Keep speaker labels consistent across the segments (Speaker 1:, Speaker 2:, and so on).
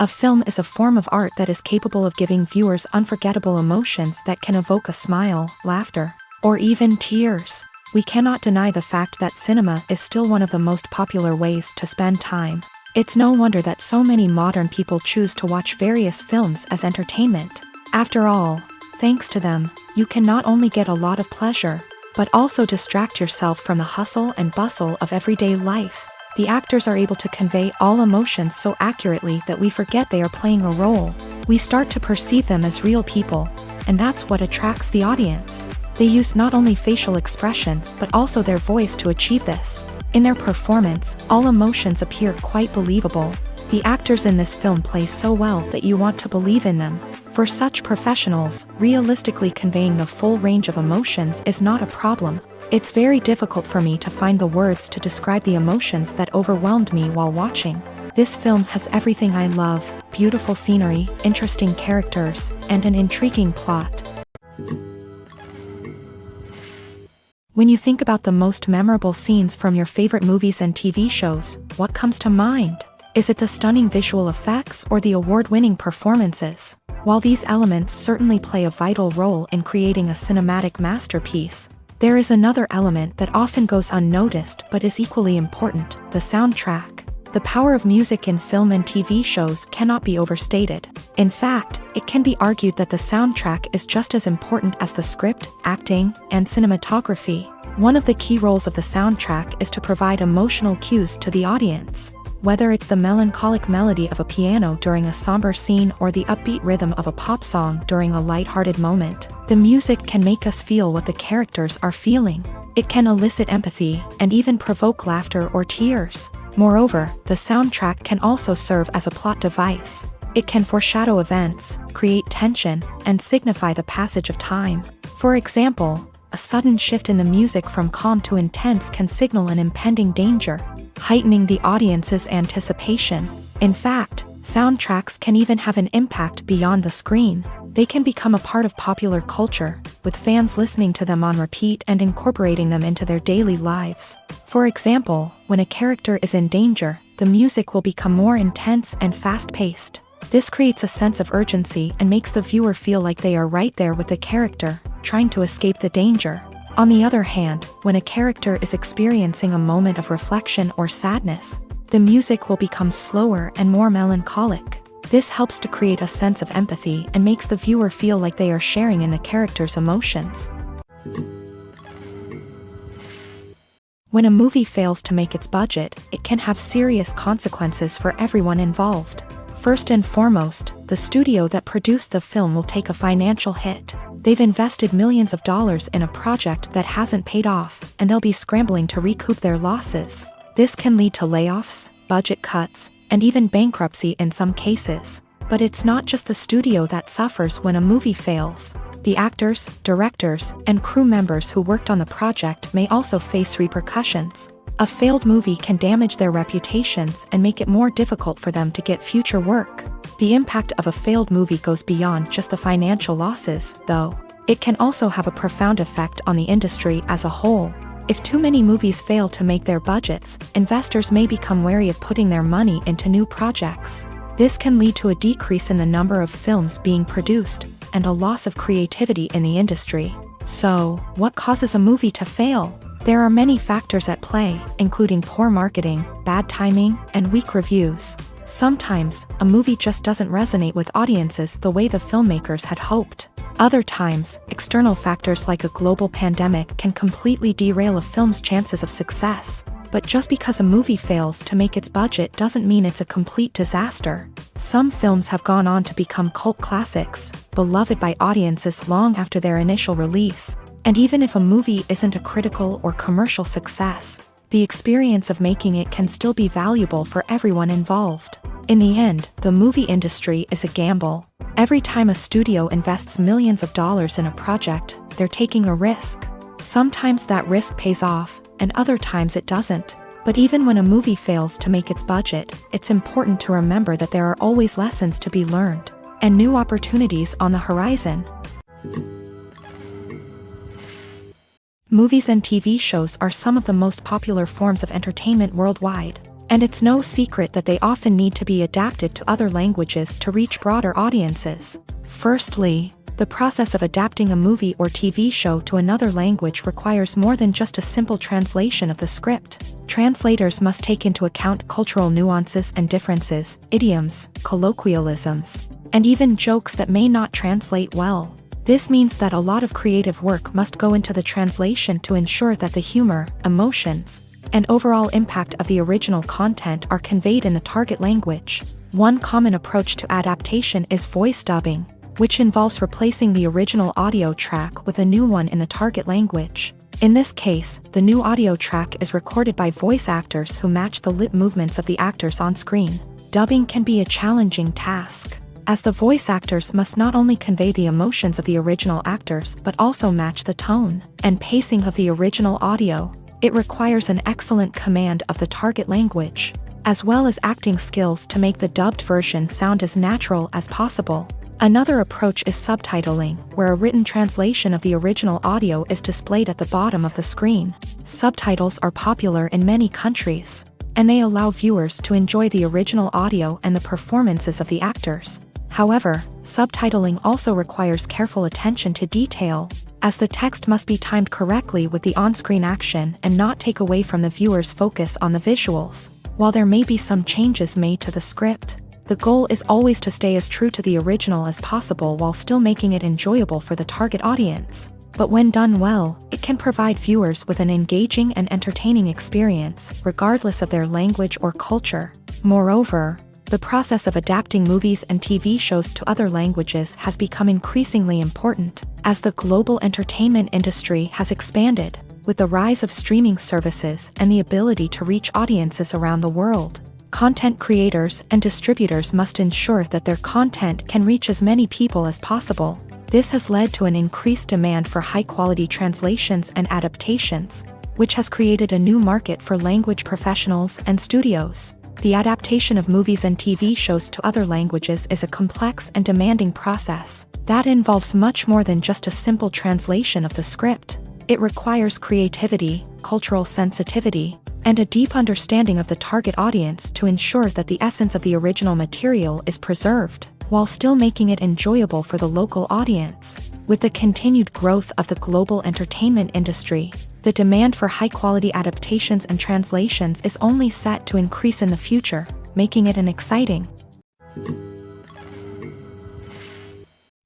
Speaker 1: A film is a form of art that is capable of giving viewers unforgettable emotions that can evoke a smile, laughter, or even tears. We cannot deny the fact that cinema is still one of the most popular ways to spend time. It's no wonder that so many modern people choose to watch various films as entertainment. After all, thanks to them, you can not only get a lot of pleasure, but also distract yourself from the hustle and bustle of everyday life. The actors are able to convey all emotions so accurately that we forget they are playing a role. We start to perceive them as real people, and that's what attracts the audience. They use not only facial expressions but also their voice to achieve this. In their performance, all emotions appear quite believable. The actors in this film play so well that you want to believe in them. For such professionals, realistically conveying the full range of emotions is not a problem. It's very difficult for me to find the words to describe the emotions that overwhelmed me while watching. This film has everything I love: beautiful scenery, interesting characters, and an intriguing plot. When you think about the most memorable scenes from your favorite movies and TV shows, what comes to mind? Is it the stunning visual effects or the award-winning performances? While these elements certainly play a vital role in creating a cinematic masterpiece, there is another element that often goes unnoticed but is equally important: the soundtrack. The power of music in film and TV shows cannot be overstated. In fact, it can be argued that the soundtrack is just as important as the script, acting, and cinematography. One of the key roles of the soundtrack is to provide emotional cues to the audience. Whether it's the melancholic melody of a piano during a somber scene or the upbeat rhythm of a pop song during a light-hearted moment, the music can make us feel what the characters are feeling. It can elicit empathy and even provoke laughter or tears. Moreover, the soundtrack can also serve as a plot device. It can foreshadow events, create tension, and signify the passage of time. For example, a sudden shift in the music from calm to intense can signal an impending danger, heightening the audience's anticipation. In fact, soundtracks can even have an impact beyond the screen. They can become a part of popular culture, with fans listening to them on repeat and incorporating them into their daily lives. For example, when a character is in danger, the music will become more intense and fast-paced. This creates a sense of urgency and makes the viewer feel like they are right there with the character, trying to escape the danger. On the other hand, when a character is experiencing a moment of reflection or sadness, the music will become slower and more melancholic. This helps to create a sense of empathy and makes the viewer feel like they are sharing in the character's emotions. When a movie fails to make its budget, it can have serious consequences for everyone involved. First and foremost, the studio that produced the film will take a financial hit. They've invested millions of dollars in a project that hasn't paid off, and they'll be scrambling to recoup their losses. This can lead to layoffs, budget cuts, and even bankruptcy in some cases. But it's not just the studio that suffers when a movie fails. The actors, directors, and crew members who worked on the project may also face repercussions. A failed movie can damage their reputations and make it more difficult for them to get future work. The impact of a failed movie goes beyond just the financial losses, though. It can also have a profound effect on the industry as a whole. If too many movies fail to make their budgets, investors may become wary of putting their money into new projects. This can lead to a decrease in the number of films being produced, and a loss of creativity in the industry. So, what causes a movie to fail? There are many factors at play, including poor marketing, bad timing, and weak reviews. Sometimes, a movie just doesn't resonate with audiences the way the filmmakers had hoped. Other times, external factors like a global pandemic can completely derail a film's chances of success. But just because a movie fails to make its budget doesn't mean it's a complete disaster. Some films have gone on to become cult classics, beloved by audiences long after their initial release. And even if a movie isn't a critical or commercial success, the experience of making it can still be valuable for everyone involved. In the end, the movie industry is a gamble. Every time a studio invests millions of dollars in a project, they're taking a risk. Sometimes that risk pays off, and other times it doesn't. But even when a movie fails to make its budget, it's important to remember that there are always lessons to be learned, and new opportunities on the horizon. Movies and TV shows are some of the most popular forms of entertainment worldwide. And it's no secret that they often need to be adapted to other languages to reach broader audiences. Firstly, the process of adapting a movie or TV show to another language requires more than just a simple translation of the script. Translators must take into account cultural nuances and differences, idioms, colloquialisms, and even jokes that may not translate well. This means that a lot of creative work must go into the translation to ensure that the humor, emotions, and overall impact of the original content are conveyed in the target language. One common approach to adaptation is voice dubbing, which involves replacing the original audio track with a new one in the target language. In this case, the new audio track is recorded by voice actors who match the lip movements of the actors on screen. Dubbing can be a challenging task, as the voice actors must not only convey the emotions of the original actors but also match the tone and pacing of the original audio. It requires an excellent command of the target language, as well as acting skills to make the dubbed version sound as natural as possible. Another approach is subtitling, where a written translation of the original audio is displayed at the bottom of the screen. Subtitles are popular in many countries, and they allow viewers to enjoy the original audio and the performances of the actors. However, subtitling also requires careful attention to detail, as the text must be timed correctly with the on-screen action and not take away from the viewer's focus on the visuals. While there may be some changes made to the script, the goal is always to stay as true to the original as possible while still making it enjoyable for the target audience. But when done well, it can provide viewers with an engaging and entertaining experience, regardless of their language or culture. Moreover, the process of adapting movies and TV shows to other languages has become increasingly important, as the global entertainment industry has expanded, with the rise of streaming services and the ability to reach audiences around the world. Content creators and distributors must ensure that their content can reach as many people as possible. This has led to an increased demand for high-quality translations and adaptations, which has created a new market for language professionals and studios. The adaptation of movies and TV shows to other languages is a complex and demanding process that involves much more than just a simple translation of the script. It requires creativity, cultural sensitivity, and a deep understanding of the target audience to ensure that the essence of the original material is preserved, while still making it enjoyable for the local audience. With the continued growth of the global entertainment industry, the demand for high-quality adaptations and translations is only set to increase in the future, making it an exciting.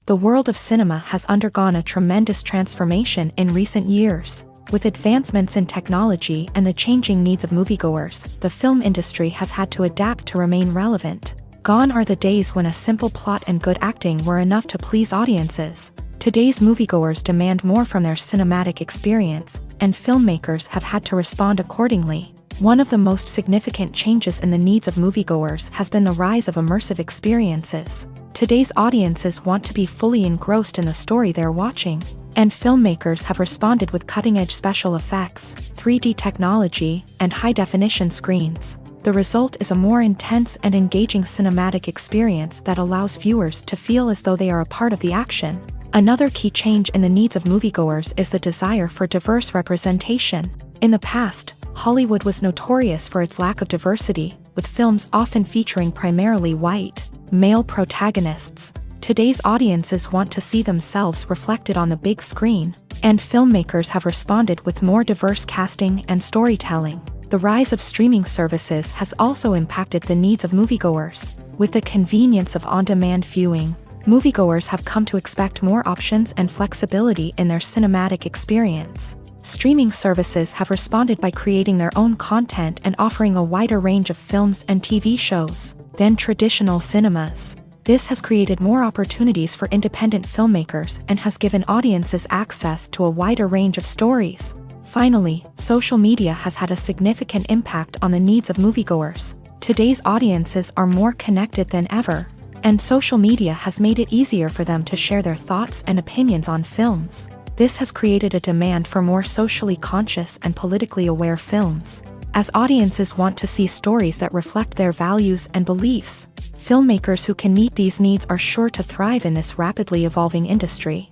Speaker 1: The world of cinema has undergone a tremendous transformation in recent years. With advancements in technology and the changing needs of moviegoers, the film industry has had to adapt to remain relevant. Gone are the days when a simple plot and good acting were enough to please audiences. Today's moviegoers demand more from their cinematic experience, and filmmakers have had to respond accordingly. One of the most significant changes in the needs of moviegoers has been the rise of immersive experiences. Today's audiences want to be fully engrossed in the story they're watching, and filmmakers have responded with cutting-edge special effects, 3D technology, and high-definition screens. The result is a more intense and engaging cinematic experience that allows viewers to feel as though they are a part of the action. Another key change in the needs of moviegoers is the desire for diverse representation. In the past, Hollywood was notorious for its lack of diversity, with films often featuring primarily white, male protagonists. Today's audiences want to see themselves reflected on the big screen, and filmmakers have responded with more diverse casting and storytelling. The rise of streaming services has also impacted the needs of moviegoers. With the convenience of on-demand viewing, moviegoers have come to expect more options and flexibility in their cinematic experience. Streaming services have responded by creating their own content and offering a wider range of films and TV shows than traditional cinemas. This has created more opportunities for independent filmmakers and has given audiences access to a wider range of stories. Finally, social media has had a significant impact on the needs of moviegoers. Today's audiences are more connected than ever, and social media has made it easier for them to share their thoughts and opinions on films. This has created a demand for more socially conscious and politically aware films. As audiences want to see stories that reflect their values and beliefs, filmmakers who can meet these needs are sure to thrive in this rapidly evolving industry.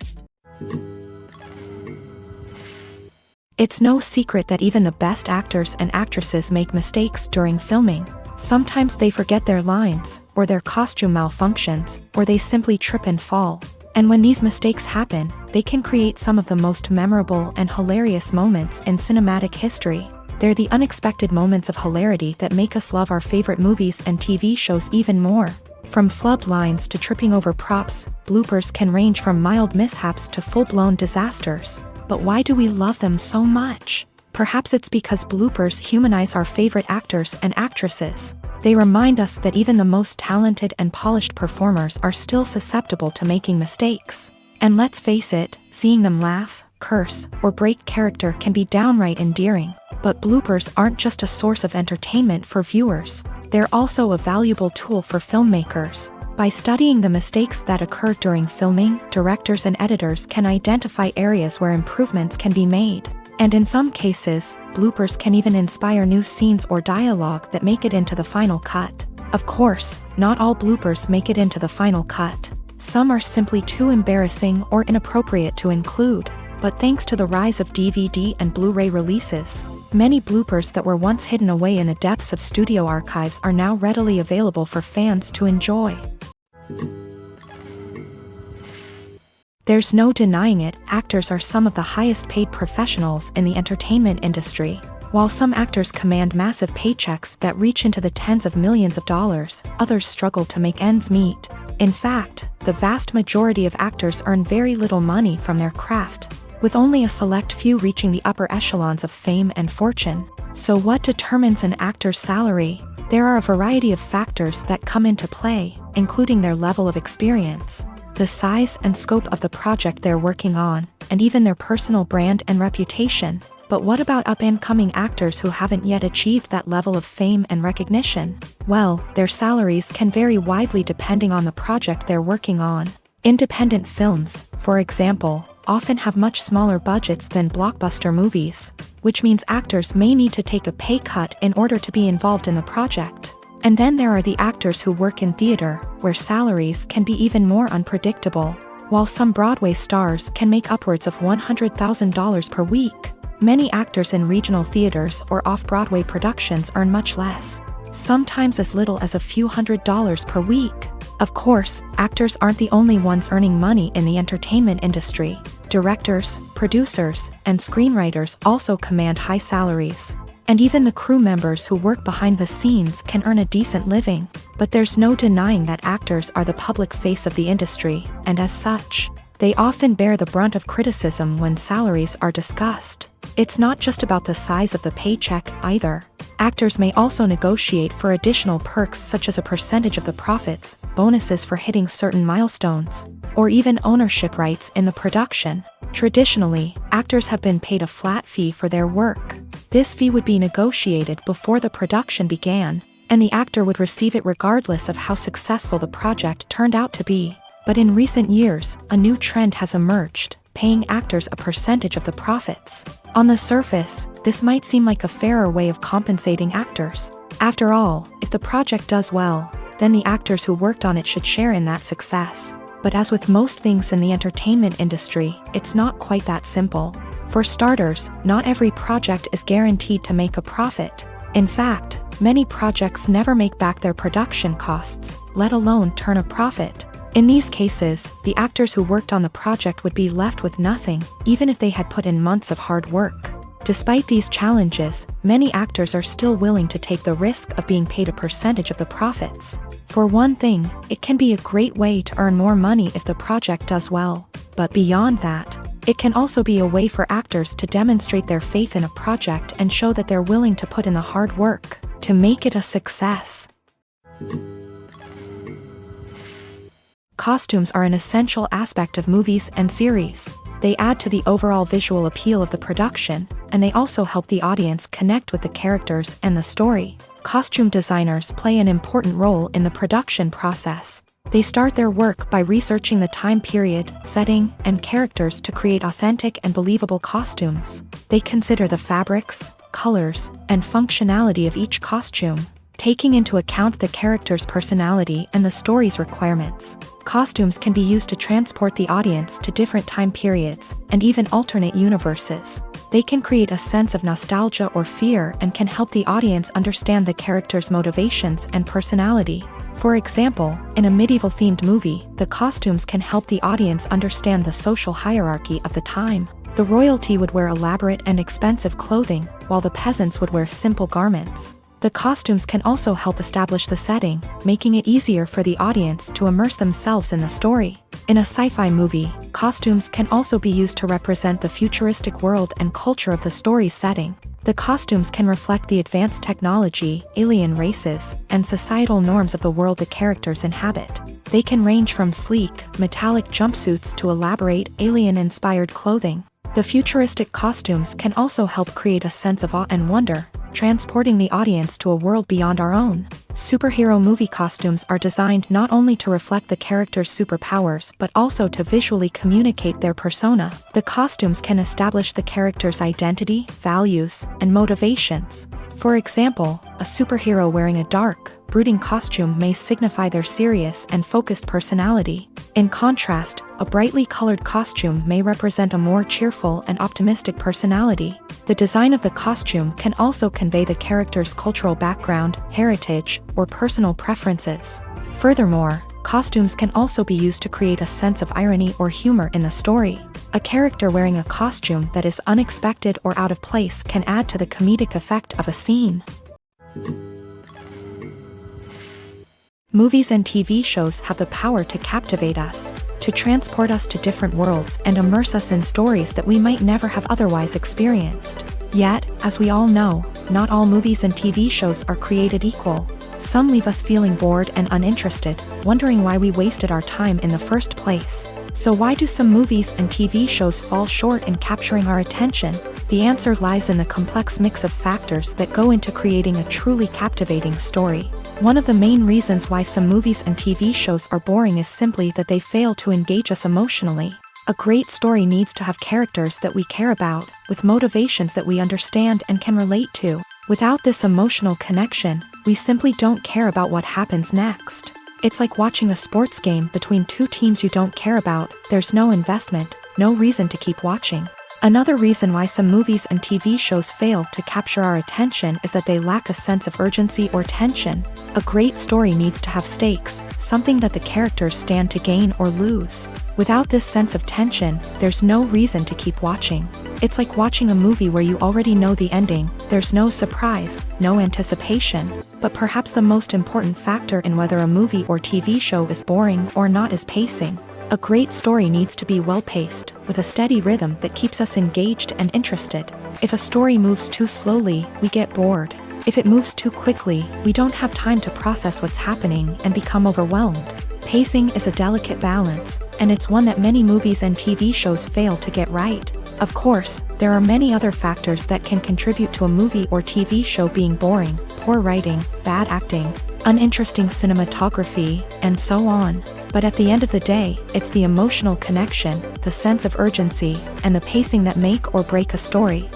Speaker 1: It's no secret that even the best actors and actresses make mistakes during filming. Sometimes they forget their lines, or their costume malfunctions, or they simply trip and fall. And when these mistakes happen, they can create some of the most memorable and hilarious moments in cinematic history. They're the unexpected moments of hilarity that make us love our favorite movies and TV shows even more. From flubbed lines to tripping over props, bloopers can range from mild mishaps to full-blown disasters. But why do we love them so much? Perhaps it's because bloopers humanize our favorite actors and actresses. They remind us that even the most talented and polished performers are still susceptible to making mistakes. And let's face it, seeing them laugh, curse, or break character can be downright endearing. But bloopers aren't just a source of entertainment for viewers. They're also a valuable tool for filmmakers. By studying the mistakes that occur during filming, directors and editors can identify areas where improvements can be made. And in some cases, bloopers can even inspire new scenes or dialogue that make it into the final cut. Of course, not all bloopers make it into the final cut. Some are simply too embarrassing or inappropriate to include. But thanks to the rise of DVD and Blu-ray releases, many bloopers that were once hidden away in the depths of studio archives are now readily available for fans to enjoy. There's no denying it, actors are some of the highest paid professionals in the entertainment industry. While some actors command massive paychecks that reach into the tens of millions of dollars, others struggle to make ends meet. In fact, the vast majority of actors earn very little money from their craft, with only a select few reaching the upper echelons of fame and fortune. So what determines an actor's salary? There are a variety of factors that come into play, including their level of experience, the size and scope of the project they're working on, and even their personal brand and reputation. But what about up-and-coming actors who haven't yet achieved that level of fame and recognition? Well, their salaries can vary widely depending on the project they're working on. Independent films, for example, often have much smaller budgets than blockbuster movies, which means actors may need to take a pay cut in order to be involved in the project. And then there are the actors who work in theater, where salaries can be even more unpredictable. While some Broadway stars can make upwards of $100,000 per week, many actors in regional theaters or off-Broadway productions earn much less, sometimes as little as a few $100s per week. Of course, actors aren't the only ones earning money in the entertainment industry. Directors, producers, and screenwriters also command high salaries. And even the crew members who work behind the scenes can earn a decent living. But there's no denying that actors are the public face of the industry, and as such, they often bear the brunt of criticism when salaries are discussed. It's not just about the size of the paycheck, either. Actors may also negotiate for additional perks such as a percentage of the profits, bonuses for hitting certain milestones, or even ownership rights in the production. Traditionally, actors have been paid a flat fee for their work. This fee would be negotiated before the production began, and the actor would receive it regardless of how successful the project turned out to be. But in recent years, a new trend has emerged, paying actors a percentage of the profits. On the surface, this might seem like a fairer way of compensating actors. After all, if the project does well, then the actors who worked on it should share in that success. But as with most things in the entertainment industry, it's not quite that simple. For starters, not every project is guaranteed to make a profit. In fact, many projects never make back their production costs, let alone turn a profit. In these cases, the actors who worked on the project would be left with nothing, even if they had put in months of hard work. Despite these challenges, many actors are still willing to take the risk of being paid a percentage of the profits. For one thing, it can be a great way to earn more money if the project does well. But beyond that, it can also be a way for actors to demonstrate their faith in a project and show that they're willing to put in the hard work to make it a success. Costumes are an essential aspect of movies and series. They add to the overall visual appeal of the production, and they also help the audience connect with the characters and the story. Costume designers play an important role in the production process. They start their work by researching the time period, setting, and characters to create authentic and believable costumes. They consider the fabrics, colors, and functionality of each costume. taking into account the character's personality and the story's requirements. Costumes can be used to transport the audience to different time periods and even alternate universes. They can create a sense of nostalgia or fear and can help the audience understand the character's motivations and personality. For example, in a medieval-themed movie, the costumes can help the audience understand the social hierarchy of the time. The royalty would wear elaborate and expensive clothing, while the peasants would wear simple garments. The costumes can also help establish the setting, making it easier for the audience to immerse themselves in the story. In a sci-fi movie, costumes can also be used to represent the futuristic world and culture of the story's setting. The costumes can reflect the advanced technology, alien races, and societal norms of the world the characters inhabit. They can range from sleek, metallic jumpsuits to elaborate, alien-inspired clothing. The futuristic costumes can also help create a sense of awe and wonder, transporting the audience to a world beyond our own. Superhero movie costumes are designed not only to reflect the character's superpowers but also to visually communicate their persona. The costumes can establish the character's identity, values, and motivations. For example, a superhero wearing a dark, brooding costume may signify their serious and focused personality. In contrast, a brightly colored costume may represent a more cheerful and optimistic personality. The design of the costume can also convey the character's cultural background, heritage, or personal preferences. Furthermore, costumes can also be used to create a sense of irony or humor in the story. A character wearing a costume that is unexpected or out of place can add to the comedic effect of a scene. Movies and TV shows have the power to captivate us, to transport us to different worlds and immerse us in stories that we might never have otherwise experienced. Yet, as we all know, not all movies and TV shows are created equal. Some leave us feeling bored and uninterested, wondering why we wasted our time in the first place. So why do some movies and TV shows fall short in capturing our attention? The answer lies in the complex mix of factors that go into creating a truly captivating story. One of the main reasons why some movies and TV shows are boring is simply that they fail to engage us emotionally. A great story needs to have characters that we care about, with motivations that we understand and can relate to. Without this emotional connection, we simply don't care about what happens next. It's like watching a sports game between two teams you don't care about. There's no investment, no reason to keep watching. Another reason why some movies and TV shows fail to capture our attention is that they lack a sense of urgency or tension. A great story needs to have stakes, something that the characters stand to gain or lose. Without this sense of tension, there's no reason to keep watching. It's like watching a movie where you already know the ending. There's no surprise, no anticipation. But perhaps the most important factor in whether a movie or TV show is boring or not is pacing. A great story needs to be well-paced, with a steady rhythm that keeps us engaged and interested. If a story moves too slowly, we get bored. If it moves too quickly, we don't have time to process what's happening and become overwhelmed. Pacing is a delicate balance, and it's one that many movies and TV shows fail to get right. Of course, there are many other factors that can contribute to a movie or TV show being boring: poor writing, bad acting, uninteresting cinematography, and so on. But at the end of the day, it's the emotional connection, the sense of urgency, and the pacing that make or break a story.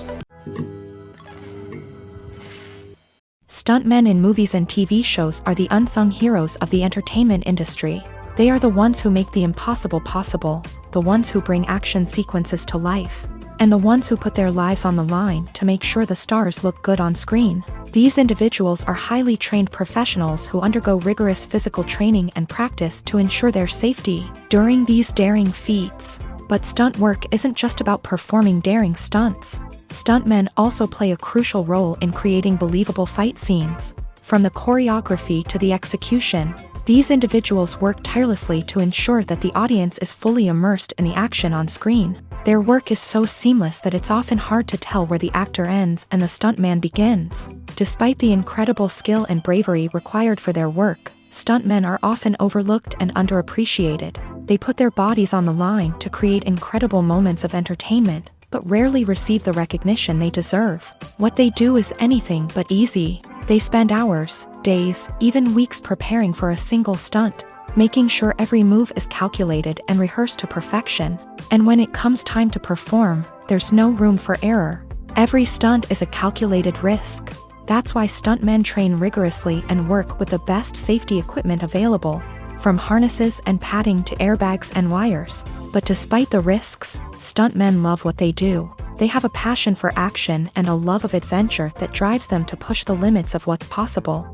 Speaker 1: Stuntmen in movies and TV shows are the unsung heroes of the entertainment industry. They are the ones who make the impossible possible, the ones who bring action sequences to life, and the ones who put their lives on the line to make sure the stars look good on screen. These individuals are highly trained professionals who undergo rigorous physical training and practice to ensure their safety during these daring feats. But stunt work isn't just about performing daring stunts. Stuntmen also play a crucial role in creating believable fight scenes. From the choreography to the execution, these individuals work tirelessly to ensure that the audience is fully immersed in the action on screen. Their work is so seamless that it's often hard to tell where the actor ends and the stuntman begins. Despite the incredible skill and bravery required for their work, stuntmen are often overlooked and underappreciated. They put their bodies on the line to create incredible moments of entertainment, but rarely receive the recognition they deserve. What they do is anything but easy. They spend hours, days, even weeks preparing for a single stunt, making sure every move is calculated and rehearsed to perfection. And when it comes time to perform, there's no room for error. Every stunt is a calculated risk. That's why stuntmen train rigorously and work with the best safety equipment available, from harnesses and padding to airbags and wires. But despite the risks, stuntmen love what they do. They have a passion for action and a love of adventure that drives them to push the limits of what's possible.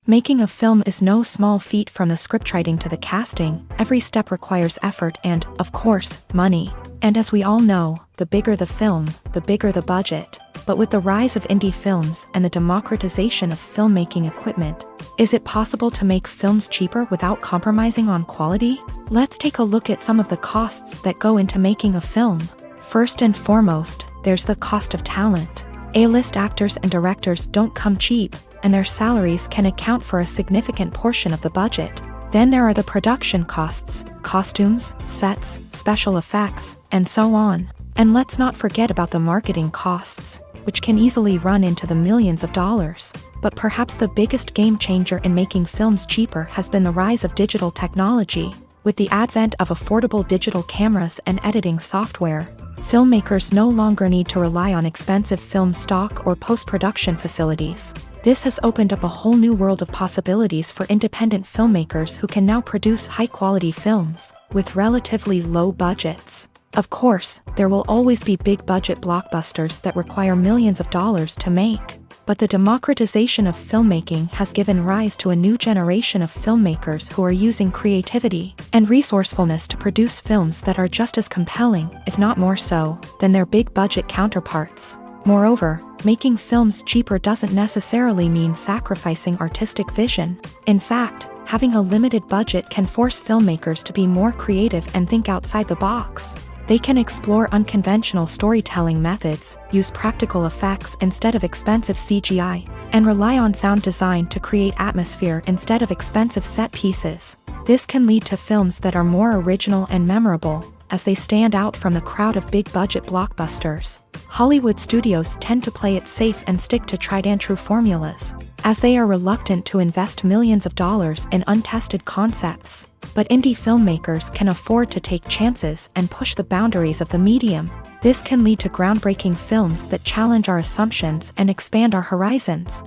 Speaker 1: Making a film is no small feat. From the scriptwriting to the casting, every step requires effort and, of course, money. And as we all know, the bigger the film, the bigger the budget. But with the rise of indie films and the democratization of filmmaking equipment, is it possible to make films cheaper without compromising on quality? Let's take a look at some of the costs that go into making a film. First and foremost, there's the cost of talent. A-list actors and directors don't come cheap, and their salaries can account for a significant portion of the budget. Then there are the production costs, costumes, sets, special effects, and so on. And let's not forget about the marketing costs, which can easily run into the millions of dollars. But perhaps the biggest game changer in making films cheaper has been the rise of digital technology. With the advent of affordable digital cameras and editing software, filmmakers no longer need to rely on expensive film stock or post-production facilities. This has opened up a whole new world of possibilities for independent filmmakers who can now produce high-quality films with relatively low budgets. Of course, there will always be big-budget blockbusters that require millions of dollars to make. But the democratization of filmmaking has given rise to a new generation of filmmakers who are using creativity and resourcefulness to produce films that are just as compelling, if not more so, than their big-budget counterparts. Moreover, making films cheaper doesn't necessarily mean sacrificing artistic vision. In fact, having a limited budget can force filmmakers to be more creative and think outside the box. They can explore unconventional storytelling methods, use practical effects instead of expensive CGI, and rely on sound design to create atmosphere instead of expensive set pieces. This can lead to films that are more original and memorable, as they stand out from the crowd of big-budget blockbusters. Hollywood studios tend to play it safe and stick to tried-and-true formulas, as they are reluctant to invest millions of dollars in untested concepts. But indie filmmakers can afford to take chances and push the boundaries of the medium. This can lead to groundbreaking films that challenge our assumptions and expand our horizons.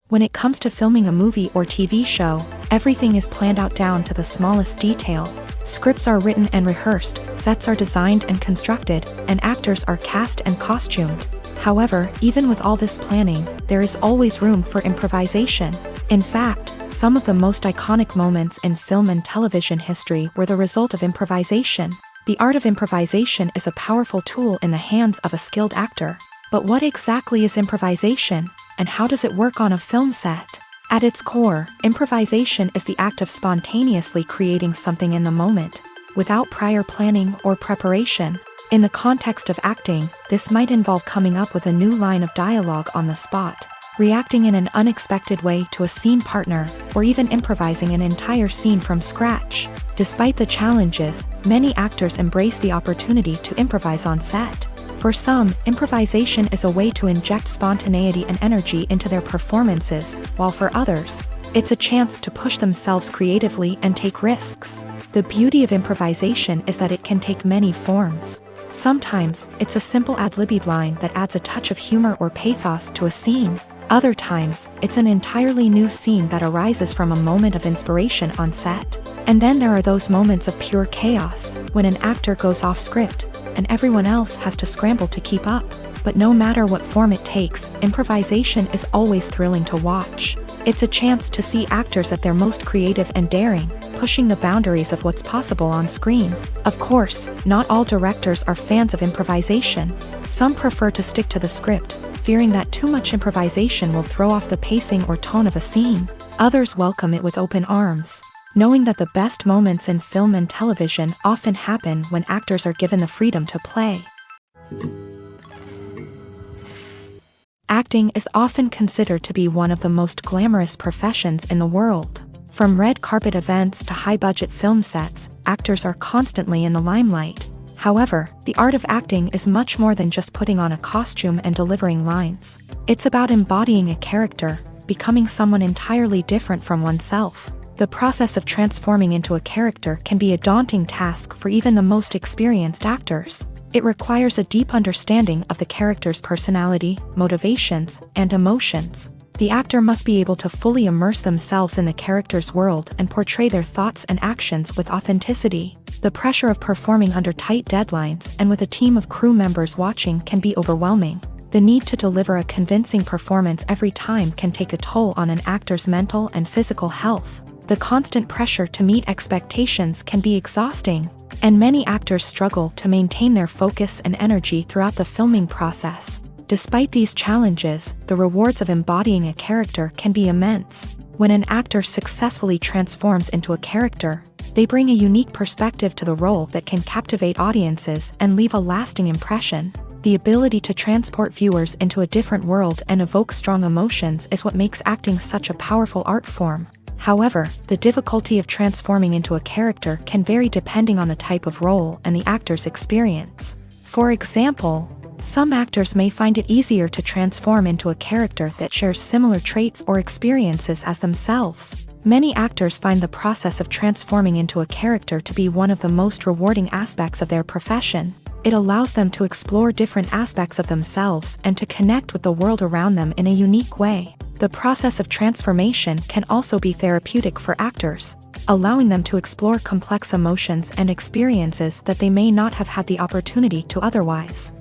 Speaker 1: When it comes to filming a movie or TV show, everything is planned out down to the smallest detail. Scripts are written and rehearsed, sets are designed and constructed, and actors are cast and costumed. However, even with all this planning, there is always room for improvisation. In fact, some of the most iconic moments in film and television history were the result of improvisation. The art of improvisation is a powerful tool in the hands of a skilled actor. But what exactly is improvisation, and how does it work on a film set? At its core, improvisation is the act of spontaneously creating something in the moment, without prior planning or preparation. In the context of acting, this might involve coming up with a new line of dialogue on the spot, reacting in an unexpected way to a scene partner, or even improvising an entire scene from scratch. Despite the challenges, many actors embrace the opportunity to improvise on set. For some, improvisation is a way to inject spontaneity and energy into their performances, while for others, it's a chance to push themselves creatively and take risks. The beauty of improvisation is that it can take many forms. Sometimes, it's a simple ad-libbed line that adds a touch of humor or pathos to a scene. Other times, it's an entirely new scene that arises from a moment of inspiration on set. And then there are those moments of pure chaos, when an actor goes off script, and everyone else has to scramble to keep up. But no matter what form it takes, improvisation is always thrilling to watch. It's a chance to see actors at their most creative and daring, pushing the boundaries of what's possible on screen. Of course, not all directors are fans of improvisation. Some prefer to stick to the script, fearing that too much improvisation will throw off the pacing or tone of a scene. Others welcome it with open arms, knowing that the best moments in film and television often happen when actors are given the freedom to play. Acting is often considered to be one of the most glamorous professions in the world. From red carpet events to high-budget film sets, actors are constantly in the limelight. However, the art of acting is much more than just putting on a costume and delivering lines. It's about embodying a character, becoming someone entirely different from oneself. The process of transforming into a character can be a daunting task for even the most experienced actors. It requires a deep understanding of the character's personality, motivations, and emotions. The actor must be able to fully immerse themselves in the character's world and portray their thoughts and actions with authenticity. The pressure of performing under tight deadlines and with a team of crew members watching can be overwhelming. The need to deliver a convincing performance every time can take a toll on an actor's mental and physical health. The constant pressure to meet expectations can be exhausting, and many actors struggle to maintain their focus and energy throughout the filming process. Despite these challenges, the rewards of embodying a character can be immense. When an actor successfully transforms into a character, they bring a unique perspective to the role that can captivate audiences and leave a lasting impression. The ability to transport viewers into a different world and evoke strong emotions is what makes acting such a powerful art form. However, the difficulty of transforming into a character can vary depending on the type of role and the actor's experience. For example, some actors may find it easier to transform into a character that shares similar traits or experiences as themselves. Many actors find the process of transforming into a character to be one of the most rewarding aspects of their profession. It allows them to explore different aspects of themselves and to connect with the world around them in a unique way. The process of transformation can also be therapeutic for actors, allowing them to explore complex emotions and experiences that they may not have had the opportunity to otherwise.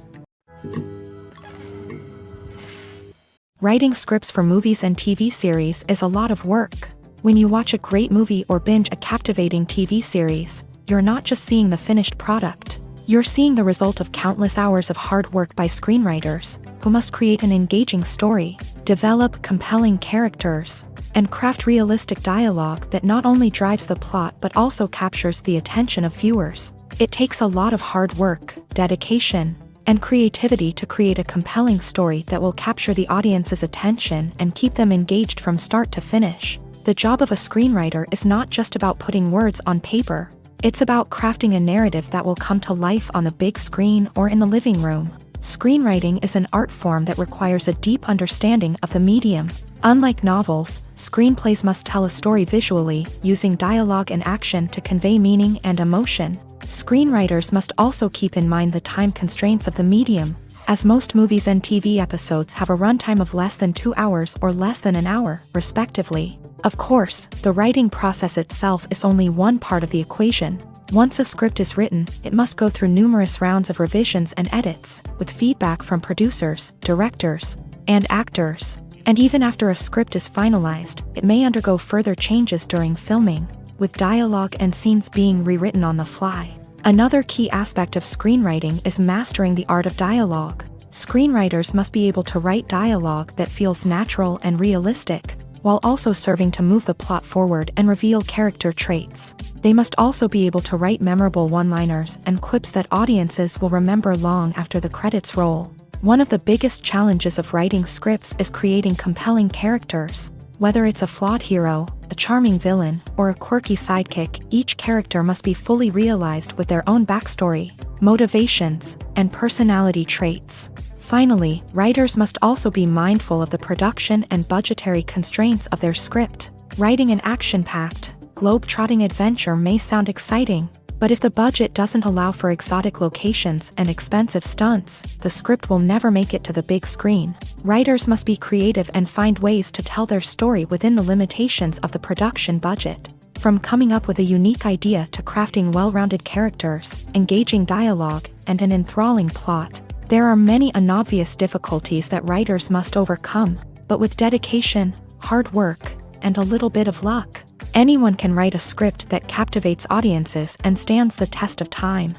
Speaker 1: Writing scripts for movies and TV series is a lot of work. When you watch a great movie or binge a captivating TV series, you're not just seeing the finished product. You're seeing the result of countless hours of hard work by screenwriters, who must create an engaging story, develop compelling characters, and craft realistic dialogue that not only drives the plot but also captures the attention of viewers. It takes a lot of hard work, dedication, and creativity to create a compelling story that will capture the audience's attention and keep them engaged from start to finish. The job of a screenwriter is not just about putting words on paper. It's about crafting a narrative that will come to life on the big screen or in the living room. Screenwriting is an art form that requires a deep understanding of the medium. Unlike novels, screenplays must tell a story visually, using dialogue and action to convey meaning and emotion. Screenwriters must also keep in mind the time constraints of the medium, as most movies and TV episodes have a runtime of less than 2 hours or less than an hour, respectively. Of course, the writing process itself is only one part of the equation. Once a script is written, it must go through numerous rounds of revisions and edits, with feedback from producers, directors, and actors. And even after a script is finalized, it may undergo further changes during filming, with dialogue and scenes being rewritten on the fly. Another key aspect of screenwriting is mastering the art of dialogue. Screenwriters must be able to write dialogue that feels natural and realistic, while also serving to move the plot forward and reveal character traits. They must also be able to write memorable one-liners and quips that audiences will remember long after the credits roll. One of the biggest challenges of writing scripts is creating compelling characters. Whether it's a flawed hero, a charming villain, or a quirky sidekick, each character must be fully realized with their own backstory, motivations, and personality traits. Finally, writers must also be mindful of the production and budgetary constraints of their script. Writing an action-packed, globe-trotting adventure may sound exciting, but if the budget doesn't allow for exotic locations and expensive stunts, the script will never make it to the big screen. Writers must be creative and find ways to tell their story within the limitations of the production budget. From coming up with a unique idea to crafting well-rounded characters, engaging dialogue, and an enthralling plot, there are many unobvious difficulties that writers must overcome, but with dedication, hard work, and a little bit of luck, anyone can write a script that captivates audiences and stands the test of time.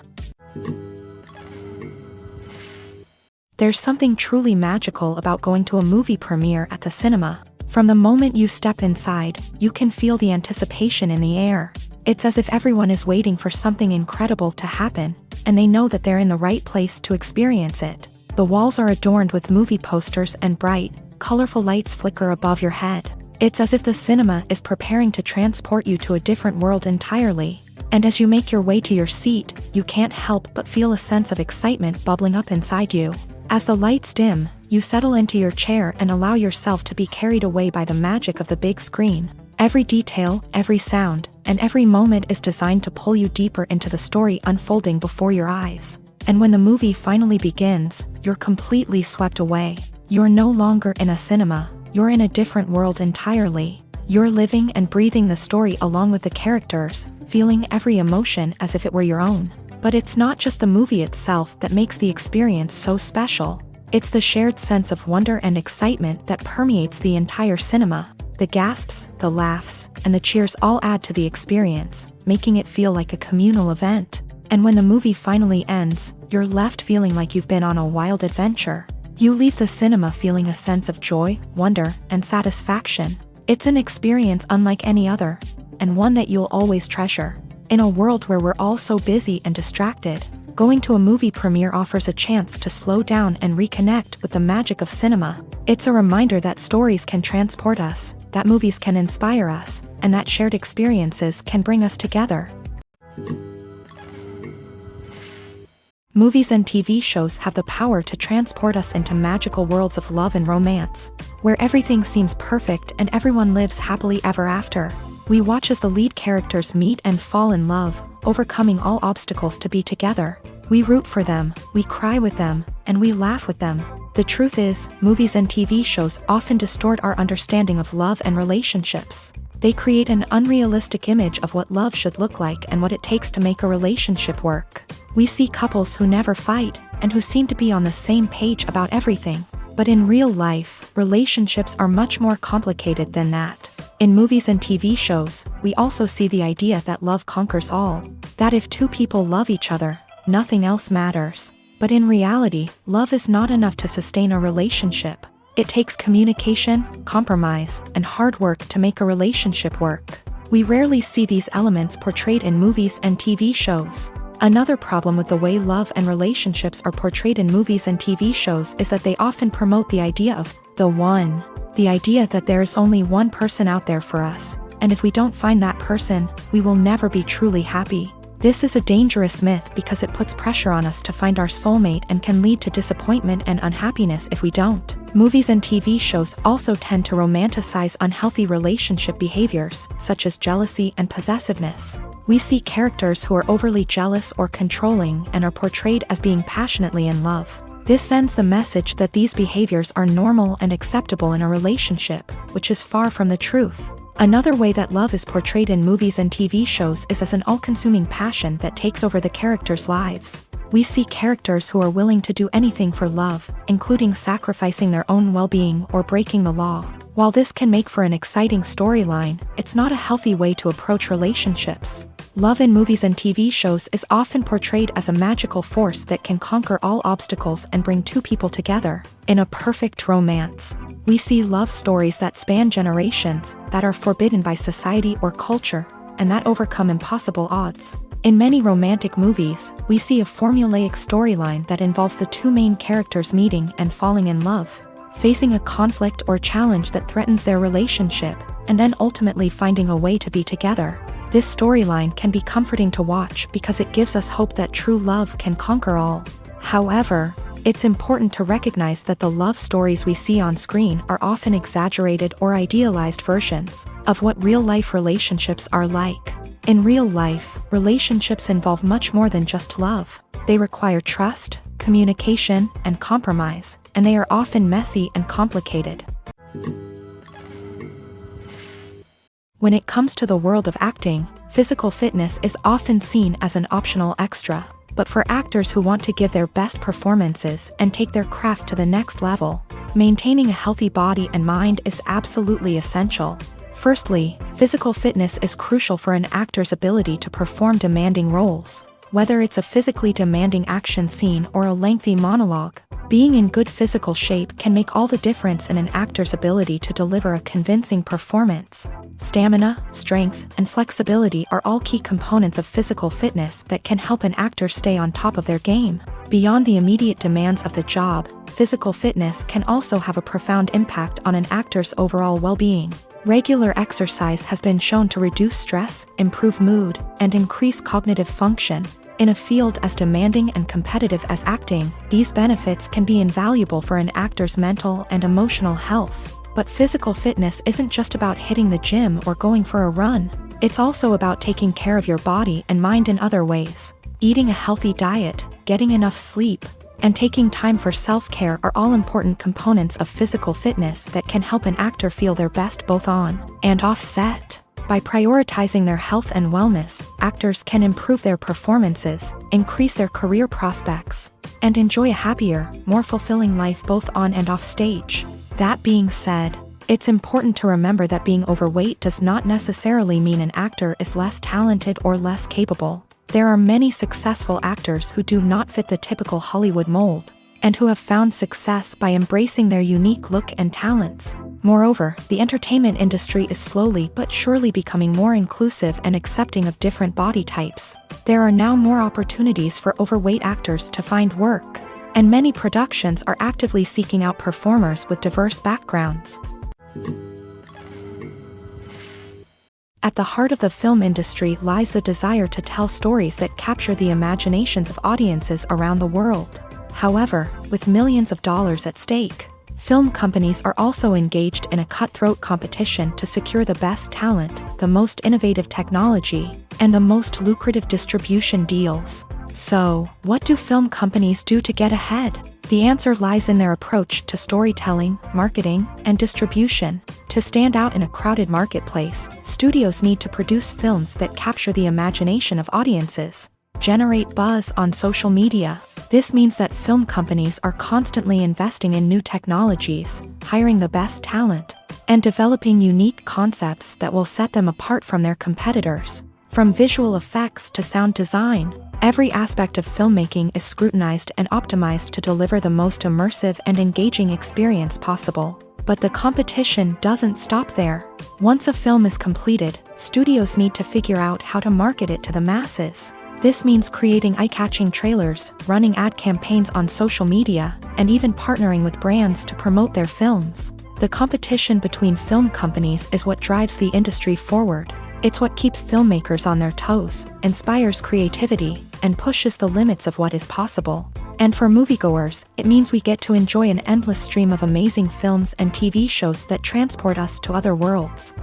Speaker 1: There's something truly magical about going to a movie premiere at the cinema. From the moment you step inside, you can feel the anticipation in the air. It's as if everyone is waiting for something incredible to happen, and they know that they're in the right place to experience it. The walls are adorned with movie posters and bright, colorful lights flicker above your head. It's as if the cinema is preparing to transport you to a different world entirely. And as you make your way to your seat, you can't help but feel a sense of excitement bubbling up inside you. As the lights dim, you settle into your chair and allow yourself to be carried away by the magic of the big screen. Every detail, every sound, and every moment is designed to pull you deeper into the story unfolding before your eyes. And when the movie finally begins, you're completely swept away. You're no longer in a cinema, you're in a different world entirely. You're living and breathing the story along with the characters, feeling every emotion as if it were your own. But it's not just the movie itself that makes the experience so special. It's the shared sense of wonder and excitement that permeates the entire cinema. The gasps, the laughs, and the cheers all add to the experience, making it feel like a communal event. And when the movie finally ends, you're left feeling like you've been on a wild adventure. You leave the cinema feeling a sense of joy, wonder, and satisfaction. It's an experience unlike any other, and one that you'll always treasure. In a world where we're all so busy and distracted, going to a movie premiere offers a chance to slow down and reconnect with the magic of cinema. It's a reminder that stories can transport us, that movies can inspire us, and that shared experiences can bring us together. Movies and TV shows have the power to transport us into magical worlds of love and romance, where everything seems perfect and everyone lives happily ever after. We watch as the lead characters meet and fall in love, overcoming all obstacles to be together. We root for them, we cry with them, and we laugh with them. The truth is, movies and TV shows often distort our understanding of love and relationships. They create an unrealistic image of what love should look like and what it takes to make a relationship work. We see couples who never fight, and who seem to be on the same page about everything. But in real life, relationships are much more complicated than that. In movies and TV shows, we also see the idea that love conquers all. That if two people love each other, nothing else matters. But in reality, love is not enough to sustain a relationship. It takes communication, compromise, and hard work to make a relationship work. We rarely see these elements portrayed in movies and TV shows. Another problem with the way love and relationships are portrayed in movies and TV shows is that they often promote the idea of the one. The idea that there is only one person out there for us, and if we don't find that person, we will never be truly happy. This is a dangerous myth because it puts pressure on us to find our soulmate and can lead to disappointment and unhappiness if we don't. Movies and TV shows also tend to romanticize unhealthy relationship behaviors, such as jealousy and possessiveness. We see characters who are overly jealous or controlling and are portrayed as being passionately in love. This sends the message that these behaviors are normal and acceptable in a relationship, which is far from the truth. Another way that love is portrayed in movies and TV shows is as an all-consuming passion that takes over the characters' lives. We see characters who are willing to do anything for love, including sacrificing their own well-being or breaking the law. While this can make for an exciting storyline, it's not a healthy way to approach relationships. Love in movies and TV shows is often portrayed as a magical force that can conquer all obstacles and bring two people together. In a perfect romance, we see love stories that span generations, that are forbidden by society or culture, and that overcome impossible odds. In many romantic movies, we see a formulaic storyline that involves the two main characters meeting and falling in love, facing a conflict or challenge that threatens their relationship, and then ultimately finding a way to be together. This storyline can be comforting to watch because it gives us hope that true love can conquer all. However, it's important to recognize that the love stories we see on screen are often exaggerated or idealized versions of what real-life relationships are like. In real life, relationships involve much more than just love. They require trust, communication, and compromise, and they are often messy and complicated. When it comes to the world of acting, physical fitness is often seen as an optional extra. But for actors who want to give their best performances and take their craft to the next level, maintaining a healthy body and mind is absolutely essential. Firstly, physical fitness is crucial for an actor's ability to perform demanding roles. Whether it's a physically demanding action scene or a lengthy monologue, being in good physical shape can make all the difference in an actor's ability to deliver a convincing performance. Stamina, strength, and flexibility are all key components of physical fitness that can help an actor stay on top of their game. Beyond the immediate demands of the job, physical fitness can also have a profound impact on an actor's overall well-being. Regular exercise has been shown to reduce stress, improve mood, and increase cognitive function. In a field as demanding and competitive as acting, these benefits can be invaluable for an actor's mental and emotional health. But physical fitness isn't just about hitting the gym or going for a run. It's also about taking care of your body and mind in other ways. Eating a healthy diet, getting enough sleep, and taking time for self-care are all important components of physical fitness that can help an actor feel their best both on and off set. By prioritizing their health and wellness, actors can improve their performances, increase their career prospects, and enjoy a happier, more fulfilling life both on and off stage. That being said, it's important to remember that being overweight does not necessarily mean an actor is less talented or less capable. There are many successful actors who do not fit the typical Hollywood mold, and who have found success by embracing their unique look and talents. Moreover, the entertainment industry is slowly but surely becoming more inclusive and accepting of different body types. There are now more opportunities for overweight actors to find work, and many productions are actively seeking out performers with diverse backgrounds. At the heart of the film industry lies the desire to tell stories that capture the imaginations of audiences around the world. However, with millions of dollars at stake, film companies are also engaged in a cutthroat competition to secure the best talent, the most innovative technology, and the most lucrative distribution deals. So, what do film companies do to get ahead? The answer lies in their approach to storytelling, marketing, and distribution. To stand out in a crowded marketplace, studios need to produce films that capture the imagination of audiences, generate buzz on social media. This means that film companies are constantly investing in new technologies, hiring the best talent, and developing unique concepts that will set them apart from their competitors. From visual effects to sound design, every aspect of filmmaking is scrutinized and optimized to deliver the most immersive and engaging experience possible. But the competition doesn't stop there. Once a film is completed, studios need to figure out how to market it to the masses. This means creating eye-catching trailers, running ad campaigns on social media, and even partnering with brands to promote their films. The competition between film companies is what drives the industry forward. It's what keeps filmmakers on their toes, inspires creativity, and pushes the limits of what is possible. And for moviegoers, it means we get to enjoy an endless stream of amazing films and TV shows that transport us to other worlds.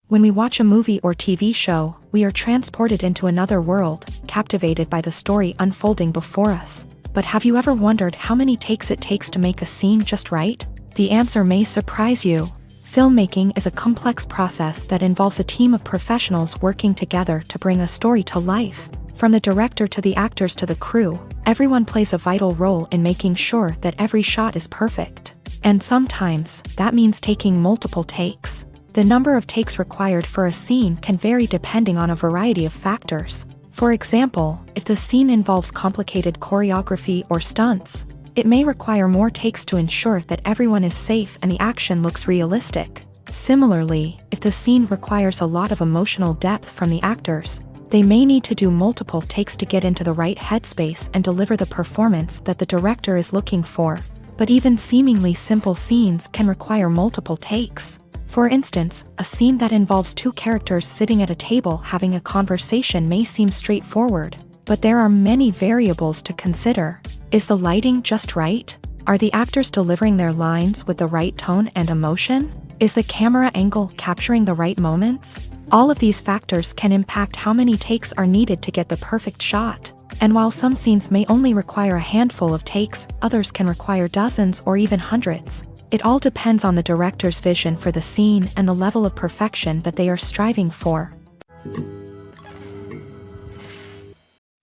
Speaker 1: When we watch a movie or TV show, we are transported into another world, captivated by the story unfolding before us. But have you ever wondered how many takes it takes to make a scene just right? The answer may surprise you. Filmmaking is a complex process that involves a team of professionals working together to bring a story to life. From the director to the actors to the crew, everyone plays a vital role in making sure that every shot is perfect. And sometimes, that means taking multiple takes. The number of takes required for a scene can vary depending on a variety of factors. For example, if the scene involves complicated choreography or stunts, it may require more takes to ensure that everyone is safe and the action looks realistic. Similarly, if the scene requires a lot of emotional depth from the actors, they may need to do multiple takes to get into the right headspace and deliver the performance that the director is looking for. But even seemingly simple scenes can require multiple takes. For instance, a scene that involves two characters sitting at a table having a conversation may seem straightforward, but there are many variables to consider. Is the lighting just right? Are the actors delivering their lines with the right tone and emotion? Is the camera angle capturing the right moments? All of these factors can impact how many takes are needed to get the perfect shot. And while some scenes may only require a handful of takes, others can require dozens or even hundreds. It all depends on the director's vision for the scene and the level of perfection that they are striving for.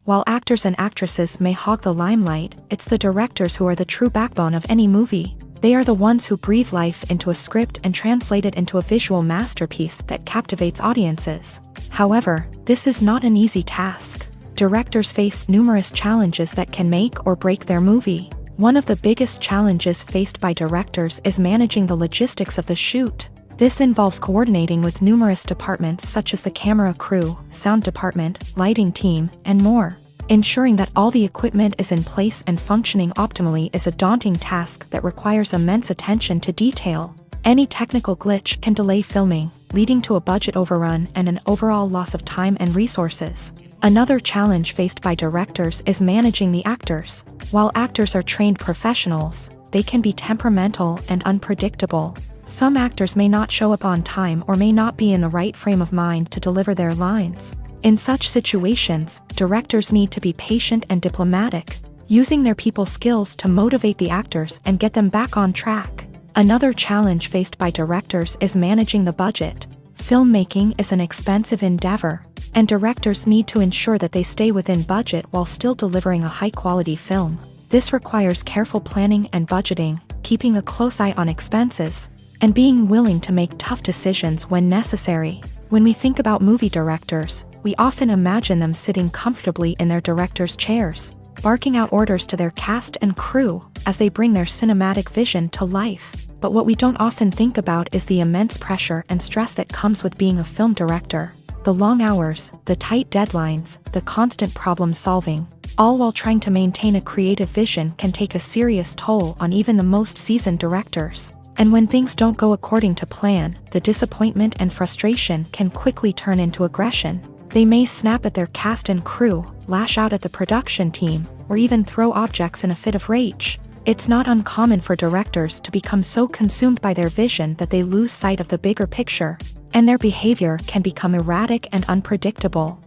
Speaker 1: While actors and actresses may hog the limelight, it's the directors who are the true backbone of any movie. They are the ones who breathe life into a script and translate it into a visual masterpiece that captivates audiences. However, this is not an easy task. Directors face numerous challenges that can make or break their movie. One of the biggest challenges faced by directors is managing the logistics of the shoot. This involves coordinating with numerous departments such as the camera crew, sound department, lighting team, and more. Ensuring that all the equipment is in place and functioning optimally is a daunting task that requires immense attention to detail. Any technical glitch can delay filming, leading to a budget overrun and an overall loss of time and resources. Another challenge faced by directors is managing the actors. While actors are trained professionals, they can be temperamental and unpredictable. Some actors may not show up on time or may not be in the right frame of mind to deliver their lines. In such situations, directors need to be patient and diplomatic, using their people skills to motivate the actors and get them back on track. Another challenge faced by directors is managing the budget. Filmmaking is an expensive endeavor, and directors need to ensure that they stay within budget while still delivering a high-quality film. This requires careful planning and budgeting, keeping a close eye on expenses, and being willing to make tough decisions when necessary. When we think about movie directors, we often imagine them sitting comfortably in their director's chairs, barking out orders to their cast and crew as they bring their cinematic vision to life. But what we don't often think about is the immense pressure and stress that comes with being a film director. The long hours, the tight deadlines, the constant problem solving, all while trying to maintain a creative vision can take a serious toll on even the most seasoned directors. And when things don't go according to plan, the disappointment and frustration can quickly turn into aggression. They may snap at their cast and crew, lash out at the production team, or even throw objects in a fit of rage. It's not uncommon for directors to become so consumed by their vision that they lose sight of the bigger picture, and their behavior can become erratic and unpredictable.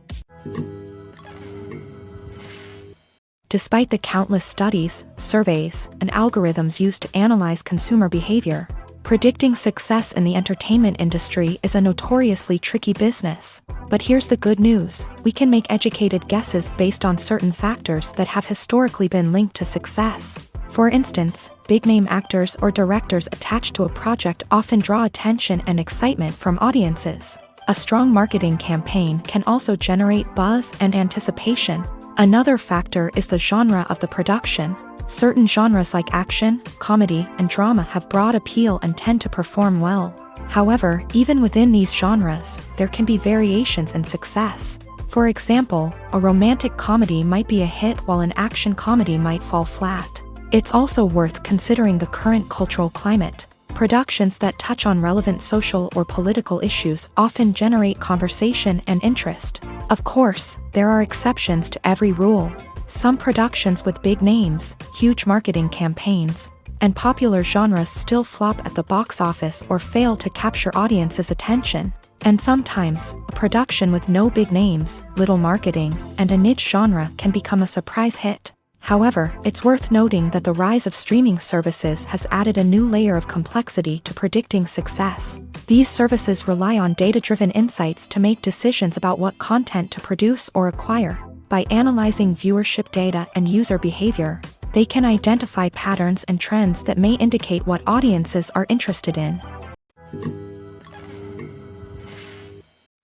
Speaker 1: Despite the countless studies, surveys, and algorithms used to analyze consumer behavior, predicting success in the entertainment industry is a notoriously tricky business. But here's the good news: we can make educated guesses based on certain factors that have historically been linked to success. For instance, big-name actors or directors attached to a project often draw attention and excitement from audiences. A strong marketing campaign can also generate buzz and anticipation. Another factor is the genre of the production. Certain genres like action, comedy, and drama have broad appeal and tend to perform well. However, even within these genres, there can be variations in success. For example, a romantic comedy might be a hit while an action comedy might fall flat. It's also worth considering the current cultural climate. Productions that touch on relevant social or political issues often generate conversation and interest. Of course, there are exceptions to every rule. Some productions with big names, huge marketing campaigns, and popular genres still flop at the box office or fail to capture audiences' attention. And sometimes, a production with no big names, little marketing, and a niche genre can become a surprise hit. However, it's worth noting that the rise of streaming services has added a new layer of complexity to predicting success. These services rely on data-driven insights to make decisions about what content to produce or acquire. By analyzing viewership data and user behavior, they can identify patterns and trends that may indicate what audiences are interested in.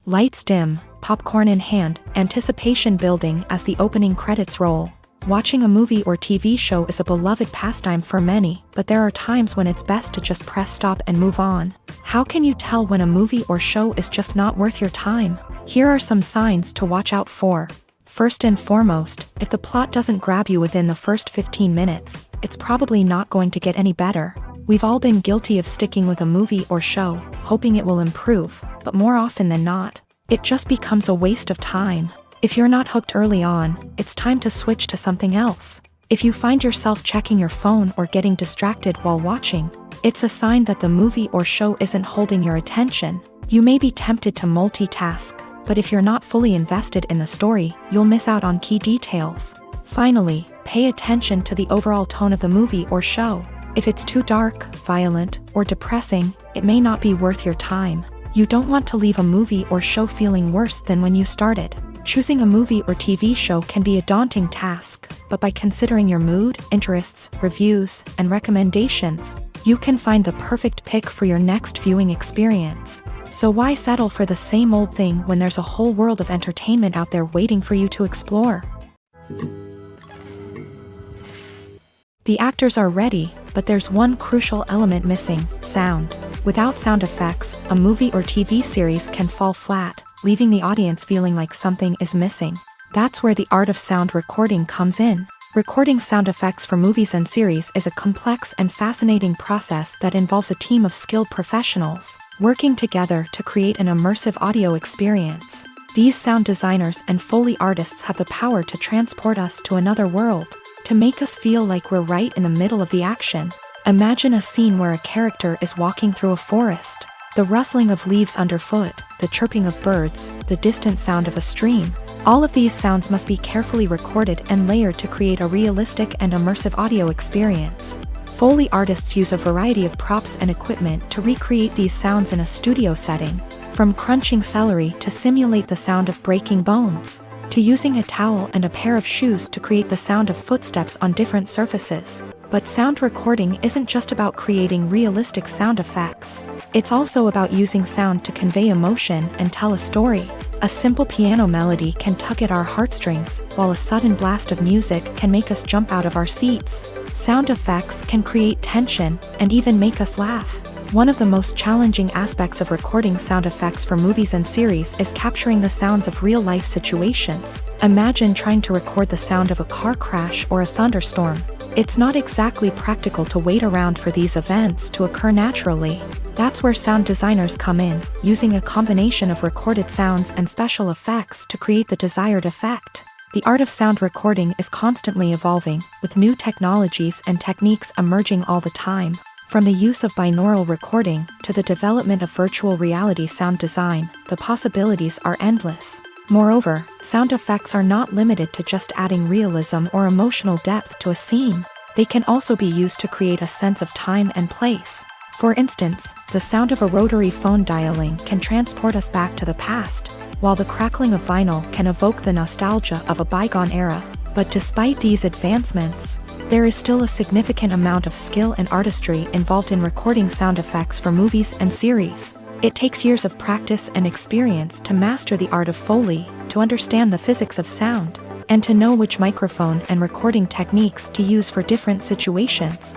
Speaker 1: Lights dim, popcorn in hand, anticipation building as the opening credits roll. Watching a movie or TV show is a beloved pastime for many, but there are times when it's best to just press stop and move on. How can you tell when a movie or show is just not worth your time? Here are some signs to watch out for. First and foremost, if the plot doesn't grab you within the first 15 minutes, it's probably not going to get any better. We've all been guilty of sticking with a movie or show, hoping it will improve, but more often than not, it just becomes a waste of time. If you're not hooked early on, it's time to switch to something else. If you find yourself checking your phone or getting distracted while watching, it's a sign that the movie or show isn't holding your attention. You may be tempted to multitask, but if you're not fully invested in the story, you'll miss out on key details. Finally, pay attention to the overall tone of the movie or show. If it's too dark, violent, or depressing, it may not be worth your time. You don't want to leave a movie or show feeling worse than when you started. Choosing a movie or TV show can be a daunting task, but by considering your mood, interests, reviews, and recommendations, you can find the perfect pick for your next viewing experience. So why settle for the same old thing when there's a whole world of entertainment out there waiting for you to explore? The actors are ready, but there's one crucial element missing: sound. Without sound effects, a movie or TV series can fall flat, leaving the audience feeling like something is missing. That's where the art of sound recording comes in. Recording sound effects for movies and series is a complex and fascinating process that involves a team of skilled professionals working together to create an immersive audio experience. These sound designers and Foley artists have the power to transport us to another world, to make us feel like we're right in the middle of the action. Imagine a scene where a character is walking through a forest. The rustling of leaves underfoot, the chirping of birds, the distant sound of a stream. All of these sounds must be carefully recorded and layered to create a realistic and immersive audio experience. Foley artists use a variety of props and equipment to recreate these sounds in a studio setting, from crunching celery to simulate the sound of breaking bones, to using a towel and a pair of shoes to create the sound of footsteps on different surfaces. But sound recording isn't just about creating realistic sound effects. It's also about using sound to convey emotion and tell a story. A simple piano melody can tug at our heartstrings, while a sudden blast of music can make us jump out of our seats. Sound effects can create tension and even make us laugh. One of the most challenging aspects of recording sound effects for movies and series is capturing the sounds of real-life situations. Imagine trying to record the sound of a car crash or a thunderstorm. It's not exactly practical to wait around for these events to occur naturally. That's where sound designers come in, using a combination of recorded sounds and special effects to create the desired effect. The art of sound recording is constantly evolving, with new technologies and techniques emerging all the time. From the use of binaural recording to the development of virtual reality sound design, the possibilities are endless. Moreover, sound effects are not limited to just adding realism or emotional depth to a scene. They can also be used to create a sense of time and place. For instance, the sound of a rotary phone dialing can transport us back to the past, while the crackling of vinyl can evoke the nostalgia of a bygone era. But despite these advancements, there is still a significant amount of skill and artistry involved in recording sound effects for movies and series. It takes years of practice and experience to master the art of Foley, to understand the physics of sound, and to know which microphone and recording techniques to use for different situations.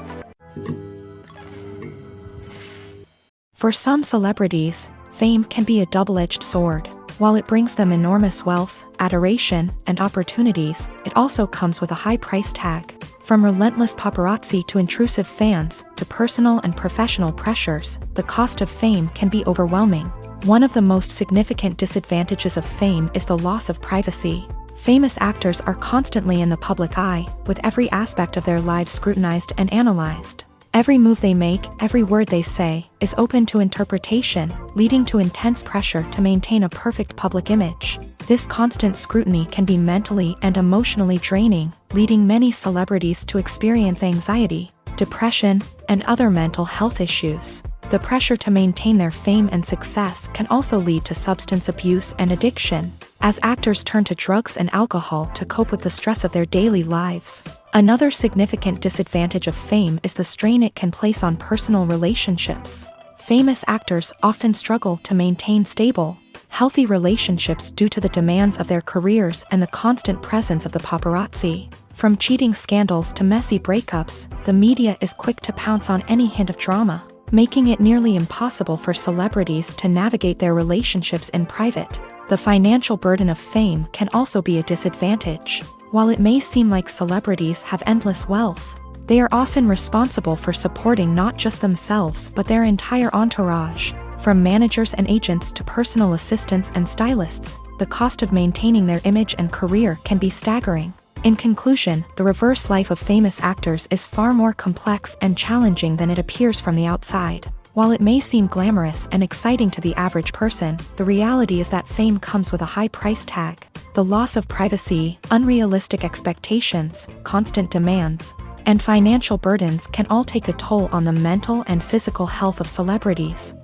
Speaker 1: For some celebrities, fame can be a double-edged sword. While it brings them enormous wealth, adoration, and opportunities, it also comes with a high price tag. From relentless paparazzi to intrusive fans, to personal and professional pressures, the cost of fame can be overwhelming. One of the most significant disadvantages of fame is the loss of privacy. Famous actors are constantly in the public eye, with every aspect of their lives scrutinized and analyzed. Every move they make, every word they say, is open to interpretation, leading to intense pressure to maintain a perfect public image. This constant scrutiny can be mentally and emotionally draining, leading many celebrities to experience anxiety, depression, and other mental health issues. The pressure to maintain their fame and success can also lead to substance abuse and addiction, as actors turn to drugs and alcohol to cope with the stress of their daily lives. Another significant disadvantage of fame is the strain it can place on personal relationships. Famous actors often struggle to maintain stable, healthy relationships due to the demands of their careers and the constant presence of the paparazzi. From cheating scandals to messy breakups, the media is quick to pounce on any hint of drama, making it nearly impossible for celebrities to navigate their relationships in private. The financial burden of fame can also be a disadvantage. While it may seem like celebrities have endless wealth, they are often responsible for supporting not just themselves but their entire entourage. From managers and agents to personal assistants and stylists, the cost of maintaining their image and career can be staggering. In conclusion, the reverse life of famous actors is far more complex and challenging than it appears from the outside. While it may seem glamorous and exciting to the average person, the reality is that fame comes with a high price tag. The loss of privacy, unrealistic expectations, constant demands, and financial burdens can all take a toll on the mental and physical health of celebrities.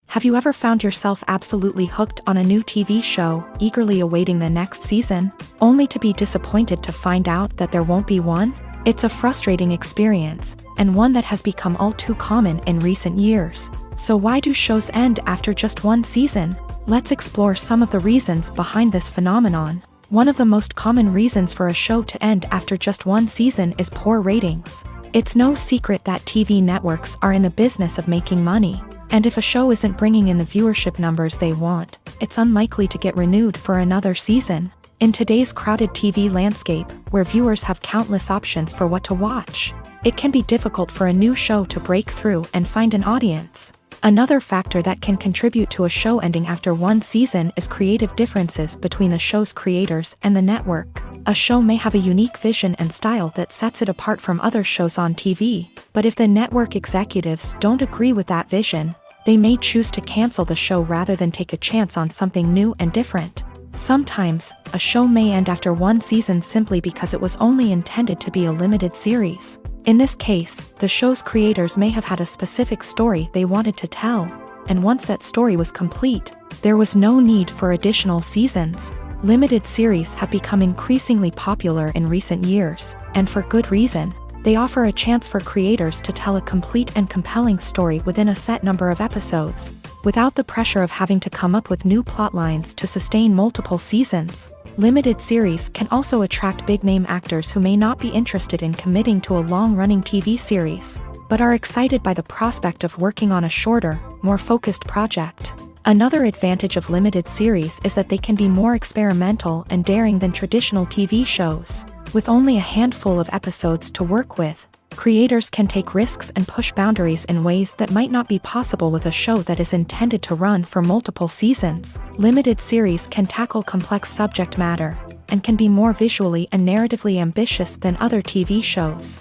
Speaker 1: Have you ever found yourself absolutely hooked on a new TV show, eagerly awaiting the next season, only to be disappointed to find out that there won't be one? It's a frustrating experience, and one that has become all too common in recent years. So why do shows end after just one season? Let's explore some of the reasons behind this phenomenon. One of the most common reasons for a show to end after just one season is poor ratings. It's no secret that TV networks are in the business of making money, and if a show isn't bringing in the viewership numbers they want, it's unlikely to get renewed for another season. In today's crowded TV landscape, where viewers have countless options for what to watch, it can be difficult for a new show to break through and find an audience. Another factor that can contribute to a show ending after one season is creative differences between the show's creators and the network. A show may have a unique vision and style that sets it apart from other shows on TV, but if the network executives don't agree with that vision, they may choose to cancel the show rather than take a chance on something new and different. Sometimes, a show may end after one season simply because it was only intended to be a limited series. In this case, the show's creators may have had a specific story they wanted to tell, and once that story was complete, there was no need for additional seasons. Limited series have become increasingly popular in recent years, and for good reason. They offer a chance for creators to tell a complete and compelling story within a set number of episodes, without the pressure of having to come up with new plotlines to sustain multiple seasons. Limited series can also attract big-name actors who may not be interested in committing to a long-running TV series, but are excited by the prospect of working on a shorter, more focused project. Another advantage of limited series is that they can be more experimental and daring than traditional TV shows. With only a handful of episodes to work with, creators can take risks and push boundaries in ways that might not be possible with a show that is intended to run for multiple seasons. Limited series can tackle complex subject matter, and can be more visually and narratively ambitious than other TV shows.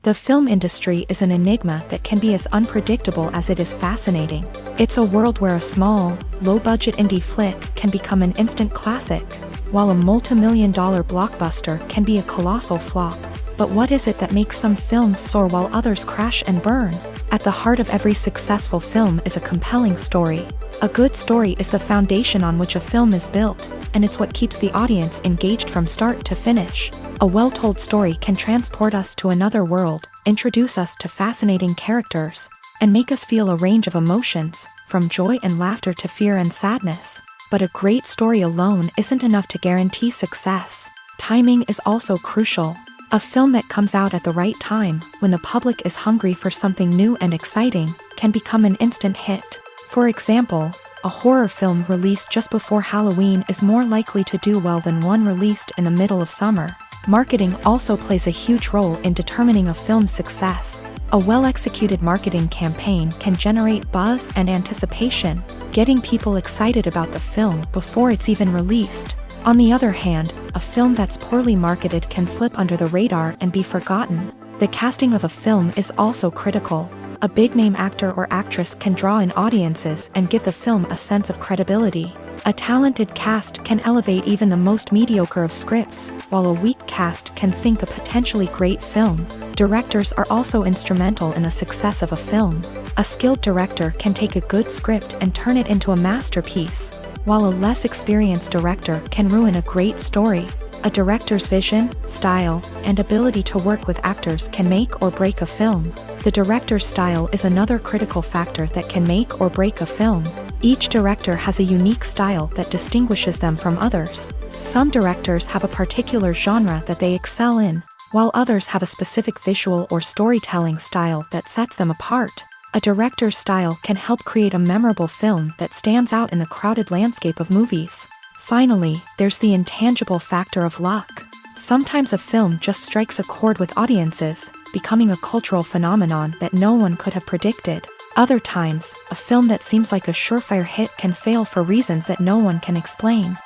Speaker 1: The film industry is an enigma that can be as unpredictable as it is fascinating. It's a world where a small, low-budget indie flick can become an instant classic, while a multi-million-dollar blockbuster can be a colossal flop. But what is it that makes some films soar while others crash and burn? At the heart of every successful film is a compelling story. A good story is the foundation on which a film is built, and it's what keeps the audience engaged from start to finish. A well-told story can transport us to another world, introduce us to fascinating characters, and make us feel a range of emotions, from joy and laughter to fear and sadness. But a great story alone isn't enough to guarantee success. Timing is also crucial. A film that comes out at the right time, when the public is hungry for something new and exciting, can become an instant hit. For example, a horror film released just before Halloween is more likely to do well than one released in the middle of summer. Marketing also plays a huge role in determining a film's success. A well-executed marketing campaign can generate buzz and anticipation, getting people excited about the film before it's even released. On the other hand, a film that's poorly marketed can slip under the radar and be forgotten. The casting of a film is also critical. A big-name actor or actress can draw in audiences and give the film a sense of credibility. A talented cast can elevate even the most mediocre of scripts, while a weak cast can sink a potentially great film. Directors are also instrumental in the success of a film. A skilled director can take a good script and turn it into a masterpiece, while a less experienced director can ruin a great story. A director's vision, style, and ability to work with actors can make or break a film. The director's style is another critical factor that can make or break a film. Each director has a unique style that distinguishes them from others. Some directors have a particular genre that they excel in, while others have a specific visual or storytelling style that sets them apart. A director's style can help create a memorable film that stands out in the crowded landscape of movies. Finally, there's the intangible factor of luck. Sometimes a film just strikes a chord with audiences, becoming a cultural phenomenon that no one could have predicted. Other times, a film that seems like a surefire hit can fail for reasons that no one can explain.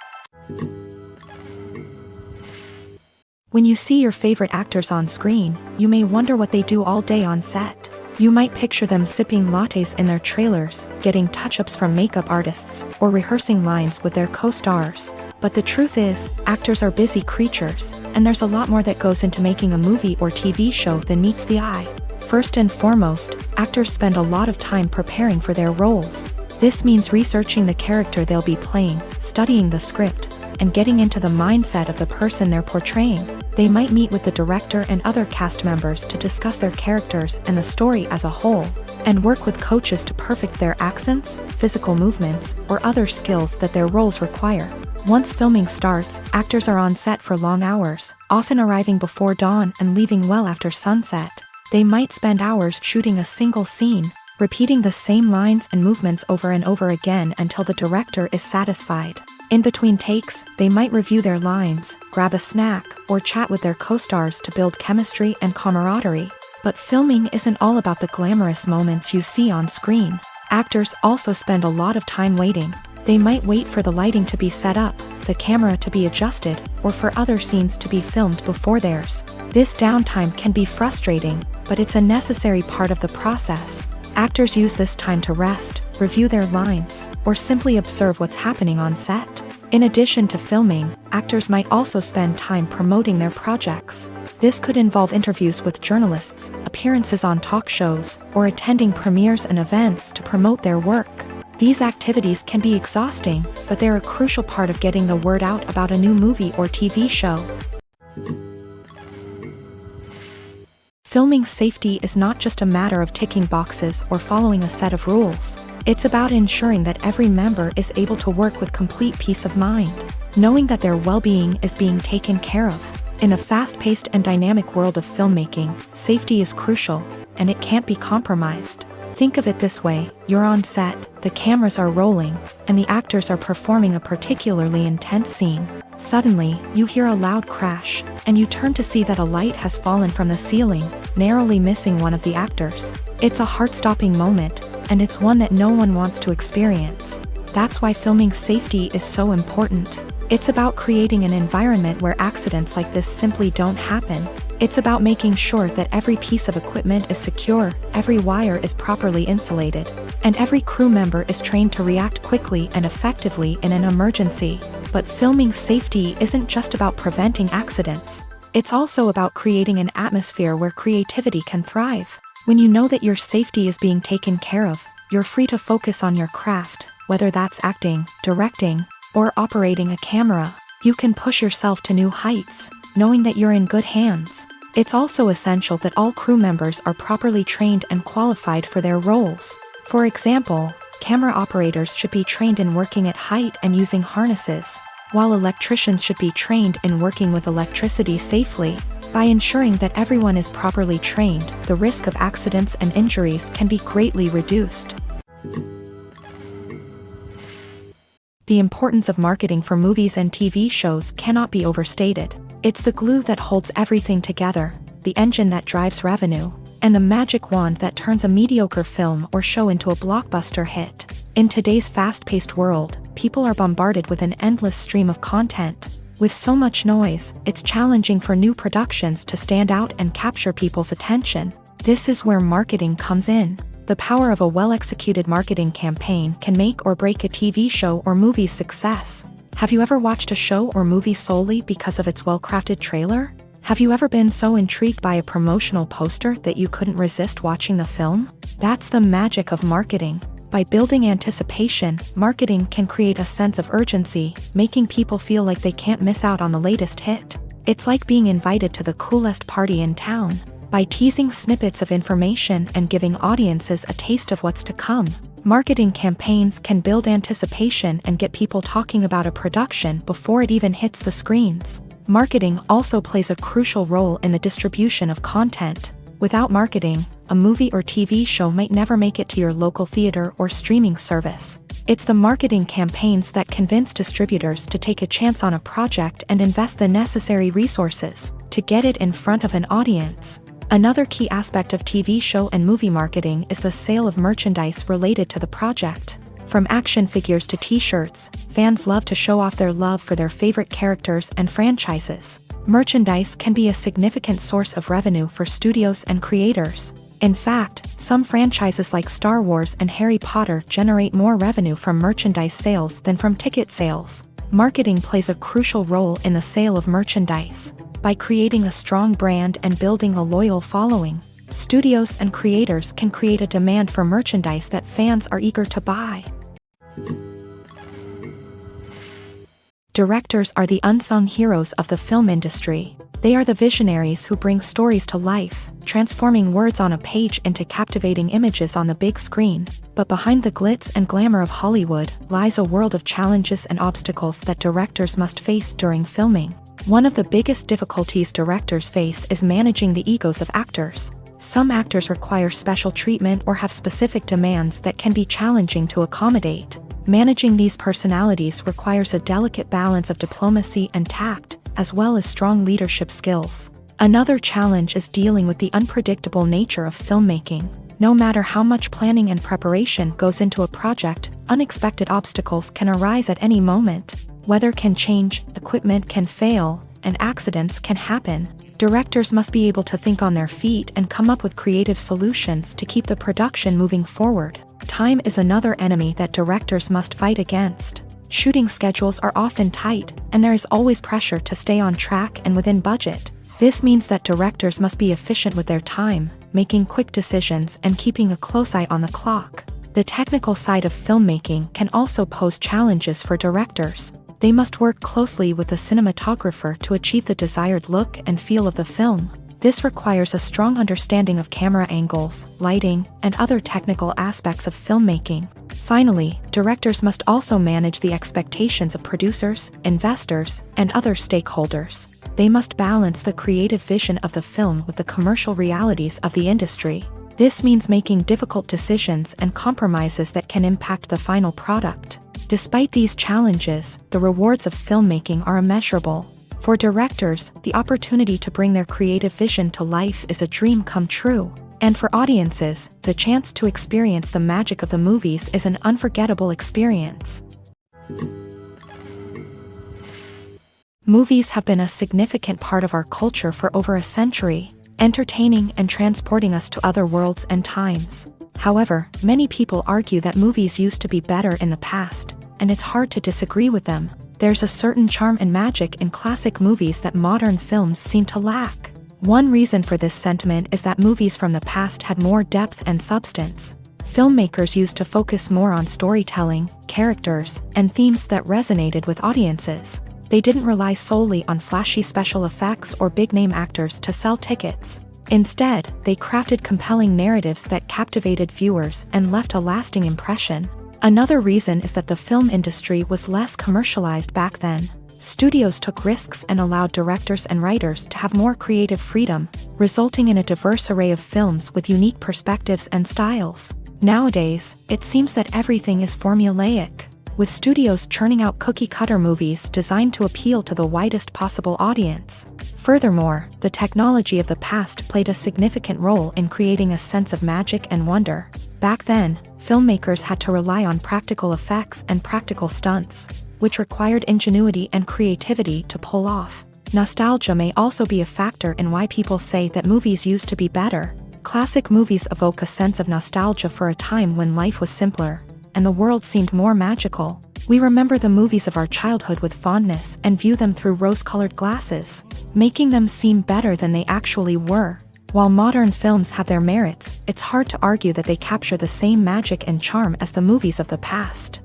Speaker 1: When you see your favorite actors on screen, you may wonder what they do all day on set. You might picture them sipping lattes in their trailers, getting touch-ups from makeup artists, or rehearsing lines with their co-stars. But the truth is, actors are busy creatures, and there's a lot more that goes into making a movie or TV show than meets the eye. First and foremost, actors spend a lot of time preparing for their roles. This means researching the character they'll be playing, studying the script, and getting into the mindset of the person they're portraying. They might meet with the director and other cast members to discuss their characters and the story as a whole, and work with coaches to perfect their accents, physical movements, or other skills that their roles require. Once filming starts, actors are on set for long hours, often arriving before dawn and leaving well after sunset. They might spend hours shooting a single scene, repeating the same lines and movements over and over again until the director is satisfied. In between takes, they might review their lines, grab a snack, or chat with their co-stars to build chemistry and camaraderie. But filming isn't all about the glamorous moments you see on screen. Actors also spend a lot of time waiting. They might wait for the lighting to be set up, the camera to be adjusted, or for other scenes to be filmed before theirs. This downtime can be frustrating, but it's a necessary part of the process. Actors use this time to rest, review their lines, or simply observe what's happening on set. In addition to filming, actors might also spend time promoting their projects. This could involve interviews with journalists, appearances on talk shows, or attending premieres and events to promote their work. These activities can be exhausting, but they're a crucial part of getting the word out about a new movie or TV show. Filming safety is not just a matter of ticking boxes or following a set of rules. It's about ensuring that every member is able to work with complete peace of mind, knowing that their well-being is being taken care of. In a fast-paced and dynamic world of filmmaking, safety is crucial, and it can't be compromised. Think of it this way: you're on set, the cameras are rolling, and the actors are performing a particularly intense scene. Suddenly, you hear a loud crash, and you turn to see that a light has fallen from the ceiling, narrowly missing one of the actors. It's a heart-stopping moment, and it's one that no one wants to experience. That's why filming safety is so important. It's about creating an environment where accidents like this simply don't happen. It's about making sure that every piece of equipment is secure, every wire is properly insulated, and every crew member is trained to react quickly and effectively in an emergency. But filming safety isn't just about preventing accidents. It's also about creating an atmosphere where creativity can thrive. When you know that your safety is being taken care of, you're free to focus on your craft, whether that's acting, directing, or operating a camera. You can push yourself to new heights, knowing that you're in good hands. It's also essential that all crew members are properly trained and qualified for their roles. For example, camera operators should be trained in working at height and using harnesses, while electricians should be trained in working with electricity safely. By ensuring that everyone is properly trained, the risk of accidents and injuries can be greatly reduced. The importance of marketing for movies and TV shows cannot be overstated. It's the glue that holds everything together, the engine that drives revenue, and the magic wand that turns a mediocre film or show into a blockbuster hit. In today's fast-paced world, people are bombarded with an endless stream of content. With so much noise, it's challenging for new productions to stand out and capture people's attention. This is where marketing comes in. The power of a well-executed marketing campaign can make or break a TV show or movie's success. Have you ever watched a show or movie solely because of its well-crafted trailer? Have you ever been so intrigued by a promotional poster that you couldn't resist watching the film? That's the magic of marketing. By building anticipation, marketing can create a sense of urgency, making people feel like they can't miss out on the latest hit. It's like being invited to the coolest party in town. By teasing snippets of information and giving audiences a taste of what's to come, marketing campaigns can build anticipation and get people talking about a production before it even hits the screens. Marketing also plays a crucial role in the distribution of content. Without marketing, a movie or TV show might never make it to your local theater or streaming service. It's the marketing campaigns that convince distributors to take a chance on a project and invest the necessary resources to get it in front of an audience. Another key aspect of TV show and movie marketing is the sale of merchandise related to the project. From action figures to t-shirts, fans love to show off their love for their favorite characters and franchises. Merchandise can be a significant source of revenue for studios and creators. In fact, some franchises like Star Wars and Harry Potter generate more revenue from merchandise sales than from ticket sales. Marketing plays a crucial role in the sale of merchandise. By creating a strong brand and building a loyal following, studios and creators can create a demand for merchandise that fans are eager to buy. Directors are the unsung heroes of the film industry. They are the visionaries who bring stories to life, transforming words on a page into captivating images on the big screen. But behind the glitz and glamour of Hollywood lies a world of challenges and obstacles that directors must face during filming. One of the biggest difficulties directors face is managing the egos of actors. Some actors require special treatment or have specific demands that can be challenging to accommodate. Managing these personalities requires a delicate balance of diplomacy and tact, as well as strong leadership skills. Another challenge is dealing with the unpredictable nature of filmmaking. No matter how much planning and preparation goes into a project, unexpected obstacles can arise at any moment. Weather can change, equipment can fail, and accidents can happen. Directors must be able to think on their feet and come up with creative solutions to keep the production moving forward. Time is another enemy that directors must fight against. Shooting schedules are often tight, and there is always pressure to stay on track and within budget. This means that directors must be efficient with their time, making quick decisions and keeping a close eye on the clock. The technical side of filmmaking can also pose challenges for directors. They must work closely with the cinematographer to achieve the desired look and feel of the film. This requires a strong understanding of camera angles, lighting, and other technical aspects of filmmaking. Finally, directors must also manage the expectations of producers, investors, and other stakeholders. They must balance the creative vision of the film with the commercial realities of the industry. This means making difficult decisions and compromises that can impact the final product. Despite these challenges, the rewards of filmmaking are immeasurable. For directors, the opportunity to bring their creative vision to life is a dream come true. And for audiences, the chance to experience the magic of the movies is an unforgettable experience. Movies have been a significant part of our culture for over a century, entertaining and transporting us to other worlds and times. However, many people argue that movies used to be better in the past, and it's hard to disagree with them. There's a certain charm and magic in classic movies that modern films seem to lack. One reason for this sentiment is that movies from the past had more depth and substance. Filmmakers used to focus more on storytelling, characters, and themes that resonated with audiences. They didn't rely solely on flashy special effects or big-name actors to sell tickets. Instead, they crafted compelling narratives that captivated viewers and left a lasting impression. Another reason is that the film industry was less commercialized back then. Studios took risks and allowed directors and writers to have more creative freedom, resulting in a diverse array of films with unique perspectives and styles. Nowadays, it seems that everything is formulaic, with studios churning out cookie-cutter movies designed to appeal to the widest possible audience. Furthermore, the technology of the past played a significant role in creating a sense of magic and wonder. Back then, filmmakers had to rely on practical effects and practical stunts, which required ingenuity and creativity to pull off. Nostalgia may also be a factor in why people say that movies used to be better. Classic movies evoke a sense of nostalgia for a time when life was simpler, and the world seemed more magical. We remember the movies of our childhood with fondness and view them through rose-colored glasses, making them seem better than they actually were. While modern films have their merits, it's hard to argue that they capture the same magic and charm as the movies of the past.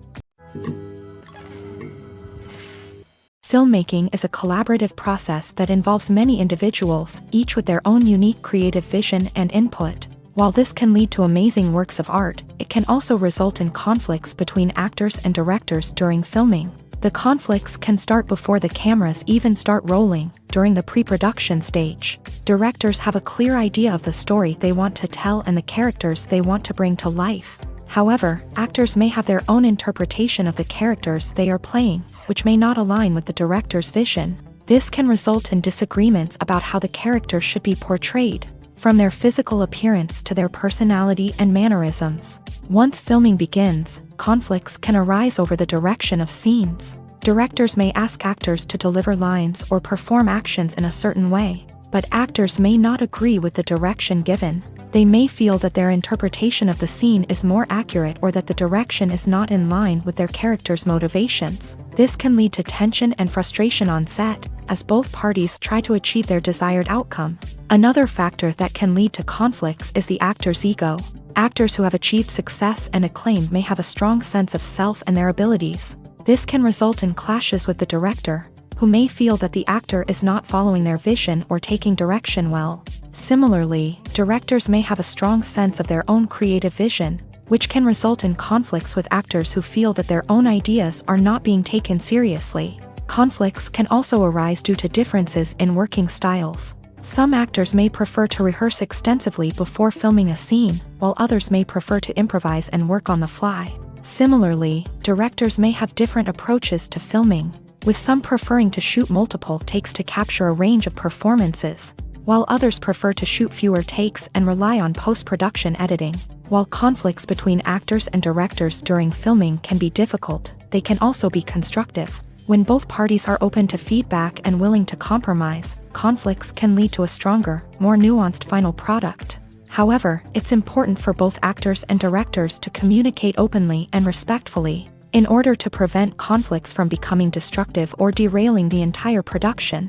Speaker 1: Filmmaking is a collaborative process that involves many individuals, each with their own unique creative vision and input. While this can lead to amazing works of art, it can also result in conflicts between actors and directors during filming. The conflicts can start before the cameras even start rolling, during the pre-production stage. Directors have a clear idea of the story they want to tell and the characters they want to bring to life. However, actors may have their own interpretation of the characters they are playing, which may not align with the director's vision. This can result in disagreements about how the character should be portrayed, from their physical appearance to their personality and mannerisms. Once filming begins, conflicts can arise over the direction of scenes. Directors may ask actors to deliver lines or perform actions in a certain way, but actors may not agree with the direction given. They may feel that their interpretation of the scene is more accurate or that the direction is not in line with their character's motivations. This can lead to tension and frustration on set, as both parties try to achieve their desired outcome. Another factor that can lead to conflicts is the actor's ego. Actors who have achieved success and acclaim may have a strong sense of self and their abilities. This can result in clashes with the director, who may feel that the actor is not following their vision or taking direction well. Similarly, directors may have a strong sense of their own creative vision, which can result in conflicts with actors who feel that their own ideas are not being taken seriously. Conflicts can also arise due to differences in working styles. Some actors may prefer to rehearse extensively before filming a scene, while others may prefer to improvise and work on the fly. Similarly, directors may have different approaches to filming, with some preferring to shoot multiple takes to capture a range of performances. while others prefer to shoot fewer takes and rely on post-production editing. While conflicts between actors and directors during filming can be difficult, they can also be constructive. When both parties are open to feedback and willing to compromise, conflicts can lead to a stronger, more nuanced final product. However, it's important for both actors and directors to communicate openly and respectfully, in order to prevent conflicts from becoming destructive or derailing the entire production.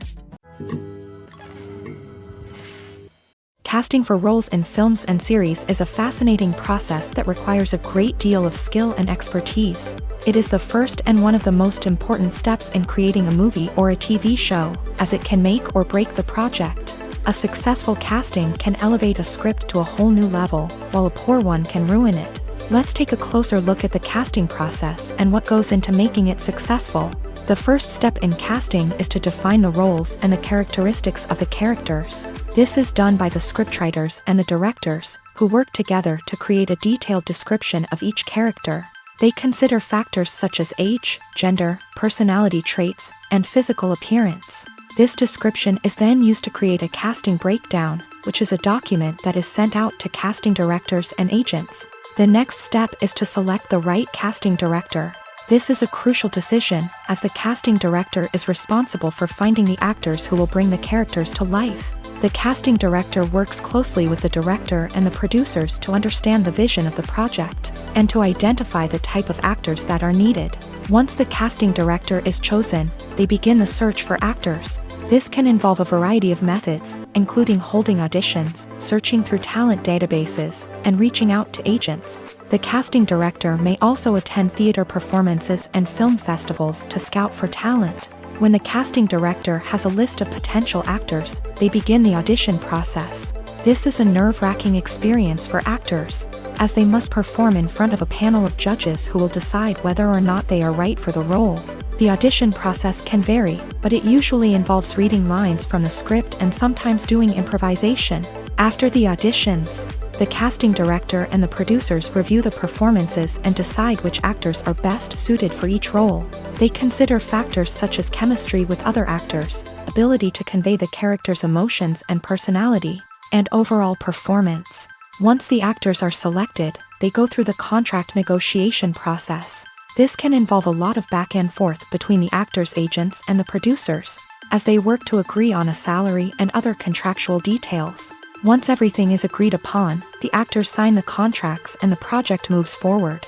Speaker 1: Casting for roles in films and series is a fascinating process that requires a great deal of skill and expertise. It is the first and one of the most important steps in creating a movie or a TV show, as it can make or break the project. A successful casting can elevate a script to a whole new level, while a poor one can ruin it. Let's take a closer look at the casting process and what goes into making it successful. The first step in casting is to define the roles and the characteristics of the characters. This is done by the scriptwriters and the directors, who work together to create a detailed description of each character. They consider factors such as age, gender, personality traits, and physical appearance. This description is then used to create a casting breakdown, which is a document that is sent out to casting directors and agents. The next step is to select the right casting director. This is a crucial decision, as the casting director is responsible for finding the actors who will bring the characters to life. The casting director works closely with the director and the producers to understand the vision of the project, and to identify the type of actors that are needed. Once the casting director is chosen, they begin the search for actors. This can involve a variety of methods, including holding auditions, searching through talent databases, and reaching out to agents. The casting director may also attend theater performances and film festivals to scout for talent. When the casting director has a list of potential actors, they begin the audition process. This is a nerve-wracking experience for actors, as they must perform in front of a panel of judges who will decide whether or not they are right for the role. The audition process can vary, but it usually involves reading lines from the script and sometimes doing improvisation. After the auditions, the casting director and the producers review the performances and decide which actors are best suited for each role. They consider factors such as chemistry with other actors, ability to convey the character's emotions and personality, and overall performance. Once the actors are selected, they go through the contract negotiation process. This can involve a lot of back and forth between the actors' agents and the producers, as they work to agree on a salary and other contractual details. Once everything is agreed upon, the actors sign the contracts and the project moves forward.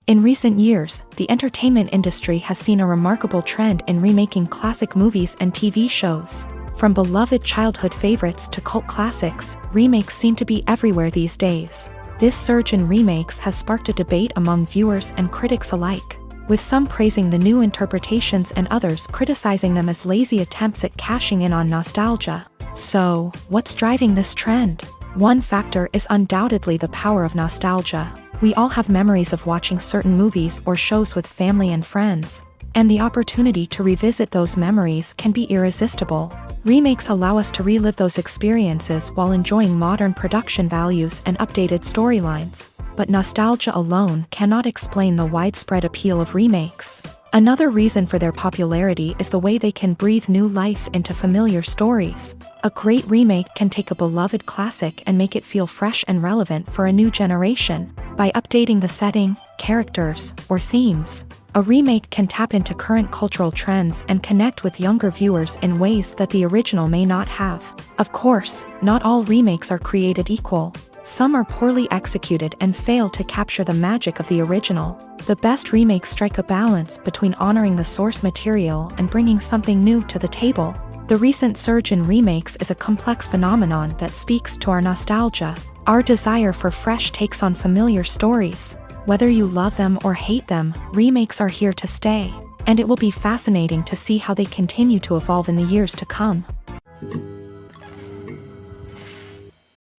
Speaker 1: In recent years, the entertainment industry has seen a remarkable trend in remaking classic movies and TV shows. From beloved childhood favorites to cult classics, remakes seem to be everywhere these days. This surge in remakes has sparked a debate among viewers and critics alike, with some praising the new interpretations and others criticizing them as lazy attempts at cashing in on nostalgia. So, what's driving this trend? One factor is undoubtedly the power of nostalgia. We all have memories of watching certain movies or shows with family and friends, and the opportunity to revisit those memories can be irresistible. Remakes allow us to relive those experiences while enjoying modern production values and updated storylines. But nostalgia alone cannot explain the widespread appeal of remakes. Another reason for their popularity is the way they can breathe new life into familiar stories. A great remake can take a beloved classic and make it feel fresh and relevant for a new generation. By updating the setting, characters, or themes, a remake can tap into current cultural trends and connect with younger viewers in ways that the original may not have. Of course, not all remakes are created equal. Some are poorly executed and fail to capture the magic of the original. The best remakes strike a balance between honoring the source material and bringing something new to the table. The recent surge in remakes is a complex phenomenon that speaks to our nostalgia, our desire for fresh takes on familiar stories. Whether you love them or hate them, remakes are here to stay, and it will be fascinating to see how they continue to evolve in the years to come.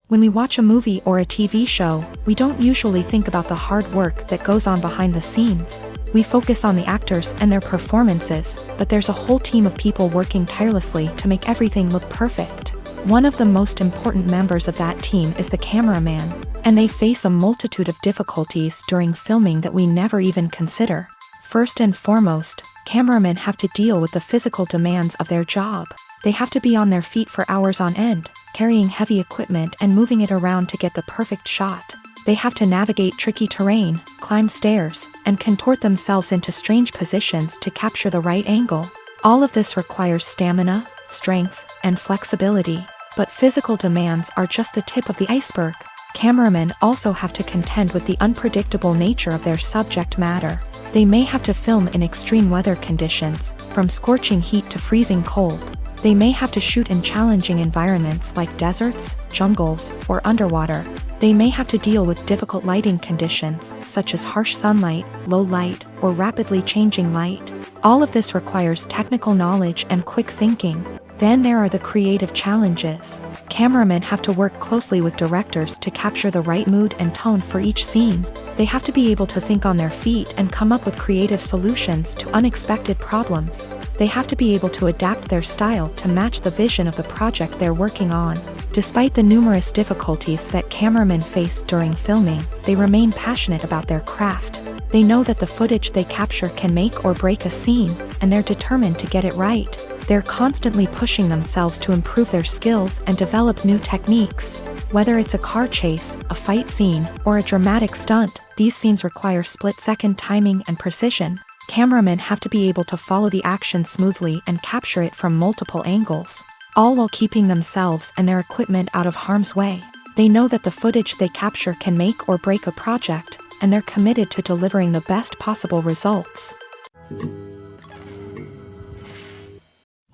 Speaker 1: When we watch a movie or a TV show, we don't usually think about the hard work that goes on behind the scenes. We focus on the actors and their performances, but there's a whole team of people working tirelessly to make everything look perfect. One of the most important members of that team is the cameraman, and they face a multitude of difficulties during filming that we never even consider. First and foremost, Cameramen have to deal with the physical demands of their job. They have to be on their feet for hours on end, carrying heavy equipment and moving it around to get the perfect shot. They have to navigate tricky terrain, climb stairs, and contort themselves into strange positions to capture the right angle. All of this requires stamina, strength, and flexibility. But physical demands are just the tip of the iceberg. Cameramen also have to contend with the unpredictable nature of their subject matter. They may have to film in extreme weather conditions, from scorching heat to freezing cold. They may have to shoot in challenging environments like deserts, jungles, or underwater. They may have to deal with difficult lighting conditions, such as harsh sunlight, low light, or rapidly changing light. All of this requires technical knowledge and quick thinking. Then there are the creative challenges. Cameramen have to work closely with directors to capture the right mood and tone for each scene. They have to be able to think on their feet and come up with creative solutions to unexpected problems. They have to be able to adapt their style to match the vision of the project they're working on. Despite the numerous difficulties that cameramen face during filming, they remain passionate about their craft. They know that the footage they capture can make or break a scene, and they're determined to get it right. They're constantly pushing themselves to improve their skills and develop new techniques. Whether it's a car chase, a fight scene, or a dramatic stunt, these scenes require split-second timing and precision. Cameramen have to be able to follow the action smoothly and capture it from multiple angles, all while keeping themselves and their equipment out of harm's way. They know that the footage they capture can make or break a project, and they're committed to delivering the best possible results.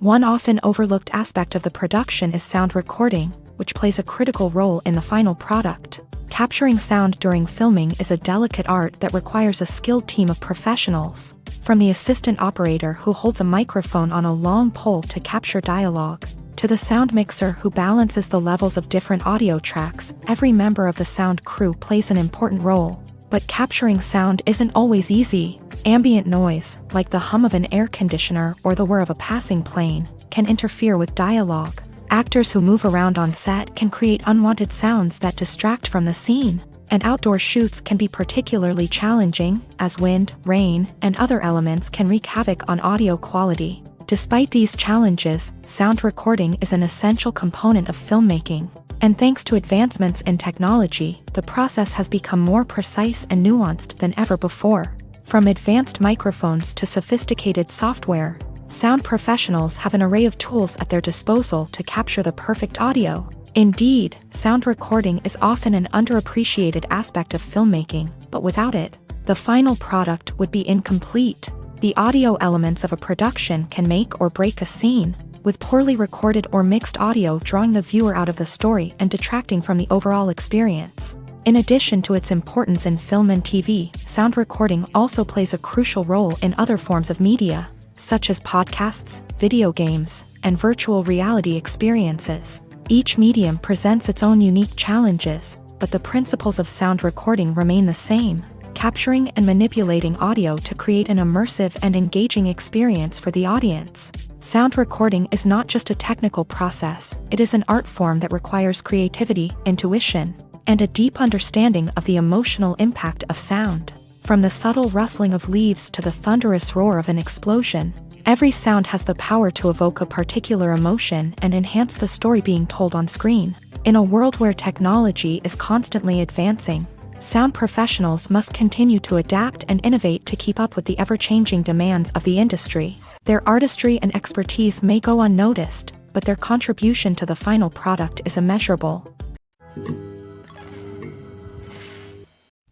Speaker 1: One often overlooked aspect of the production is sound recording, which plays a critical role in the final product. Capturing sound during filming is a delicate art that requires a skilled team of professionals. From the assistant operator who holds a microphone on a long pole to capture dialogue, to the sound mixer who balances the levels of different audio tracks, every member of the sound crew plays an important role. But capturing sound isn't always easy. Ambient noise, like the hum of an air conditioner or the whir of a passing plane, can interfere with dialogue. Actors who move around on set can create unwanted sounds that distract from the scene. And outdoor shoots can be particularly challenging, as wind, rain, and other elements can wreak havoc on audio quality. Despite these challenges, sound recording is an essential component of filmmaking. And thanks to advancements in technology, the process has become more precise and nuanced than ever before. From advanced microphones to sophisticated software, sound professionals have an array of tools at their disposal to capture the perfect audio. Indeed, sound recording is often an underappreciated aspect of filmmaking, but without it, the final product would be incomplete. The audio elements of a production can make or break a scene, with poorly recorded or mixed audio drawing the viewer out of the story and detracting from the overall experience. In addition to its importance in film and TV, sound recording also plays a crucial role in other forms of media, such as podcasts, video games, and virtual reality experiences. Each medium presents its own unique challenges, but the principles of sound recording remain the same, capturing and manipulating audio to create an immersive and engaging experience for the audience. Sound recording is not just a technical process, it is an art form that requires creativity, intuition, and a deep understanding of the emotional impact of sound. From the subtle rustling of leaves to the thunderous roar of an explosion, every sound has the power to evoke a particular emotion and enhance the story being told on screen. In a world where technology is constantly advancing, sound professionals must continue to adapt and innovate to keep up with the ever-changing demands of the industry. Their artistry and expertise may go unnoticed, but their contribution to the final product is immeasurable.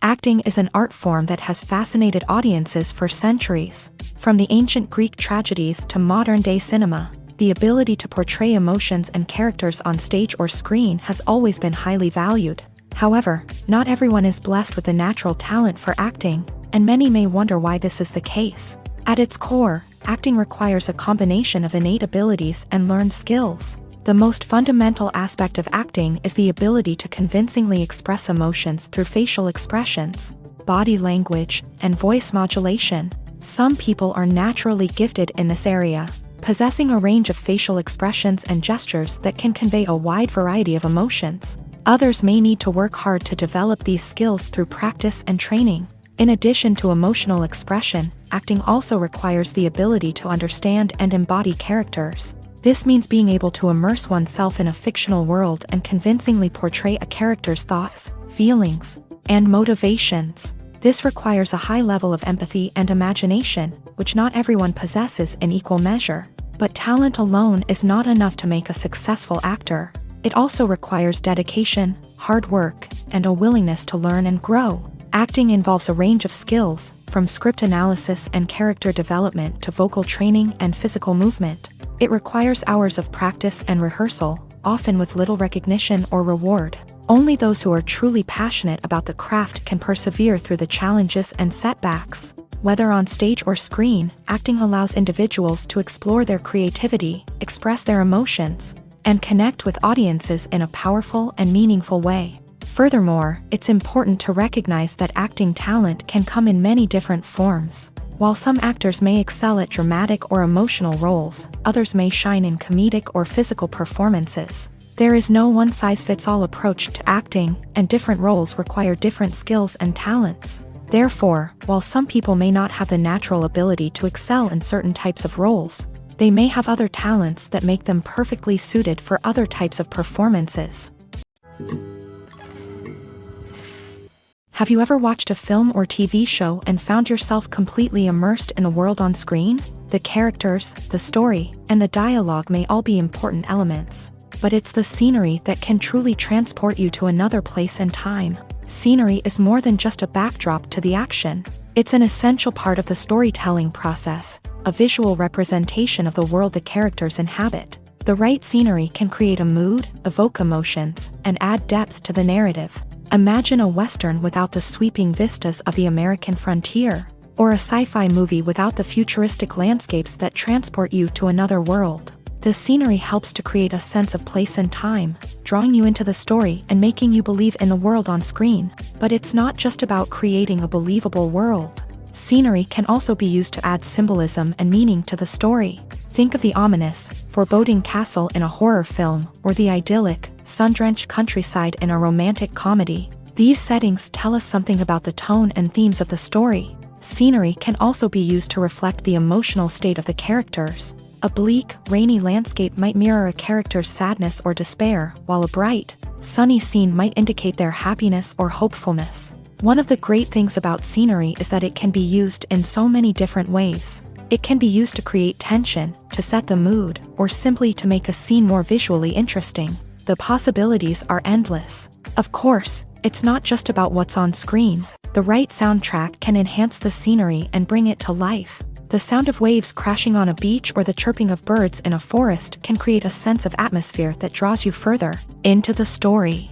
Speaker 1: Acting is an art form that has fascinated audiences for centuries. From the ancient Greek tragedies to modern-day cinema, the ability to portray emotions and characters on stage or screen has always been highly valued. However, not everyone is blessed with the natural talent for acting, and many may wonder why this is the case. At its core, acting requires a combination of innate abilities and learned skills. The most fundamental aspect of acting is the ability to convincingly express emotions through facial expressions, body language, and voice modulation. Some people are naturally gifted in this area, possessing a range of facial expressions and gestures that can convey a wide variety of emotions. Others may need to work hard to develop these skills through practice and training. In addition to emotional expression, acting also requires the ability to understand and embody characters. This means being able to immerse oneself in a fictional world and convincingly portray a character's thoughts, feelings, and motivations. This requires a high level of empathy and imagination, which not everyone possesses in equal measure. But talent alone is not enough to make a successful actor. It also requires dedication, hard work, and a willingness to learn and grow. Acting involves a range of skills, from script analysis and character development to vocal training and physical movement. It requires hours of practice and rehearsal, often with little recognition or reward. Only those who are truly passionate about the craft can persevere through the challenges and setbacks. Whether on stage or screen, acting allows individuals to explore their creativity, express their emotions, and connect with audiences in a powerful and meaningful way. Furthermore, it's important to recognize that acting talent can come in many different forms. While some actors may excel at dramatic or emotional roles, others may shine in comedic or physical performances. There is no one-size-fits-all approach to acting, and different roles require different skills and talents. Therefore, while some people may not have the natural ability to excel in certain types of roles, they may have other talents that make them perfectly suited for other types of performances. Have you ever watched a film or TV show and found yourself completely immersed in the world on screen? The characters, the story, and the dialogue may all be important elements, but it's the scenery that can truly transport you to another place and time. Scenery is more than just a backdrop to the action. It's an essential part of the storytelling process, a visual representation of the world the characters inhabit. The right scenery can create a mood, evoke emotions, and add depth to the narrative. Imagine a Western without the sweeping vistas of the American frontier, or a sci-fi movie without the futuristic landscapes that transport you to another world. The scenery helps to create a sense of place and time, drawing you into the story and making you believe in the world on screen. But it's not just about creating a believable world. Scenery can also be used to add symbolism and meaning to the story. Think of the ominous, foreboding castle in a horror film, or the idyllic, sun-drenched countryside in a romantic comedy. These settings tell us something about the tone and themes of the story. Scenery can also be used to reflect the emotional state of the characters. A bleak, rainy landscape might mirror a character's sadness or despair, while a bright, sunny scene might indicate their happiness or hopefulness. One of the great things about scenery is that it can be used in so many different ways. It can be used to create tension, to set the mood, or simply to make a scene more visually interesting. The possibilities are endless. Of course, it's not just about what's on screen. The right soundtrack can enhance the scenery and bring it to life. The sound of waves crashing on a beach or the chirping of birds in a forest can create a sense of atmosphere that draws you further into the story.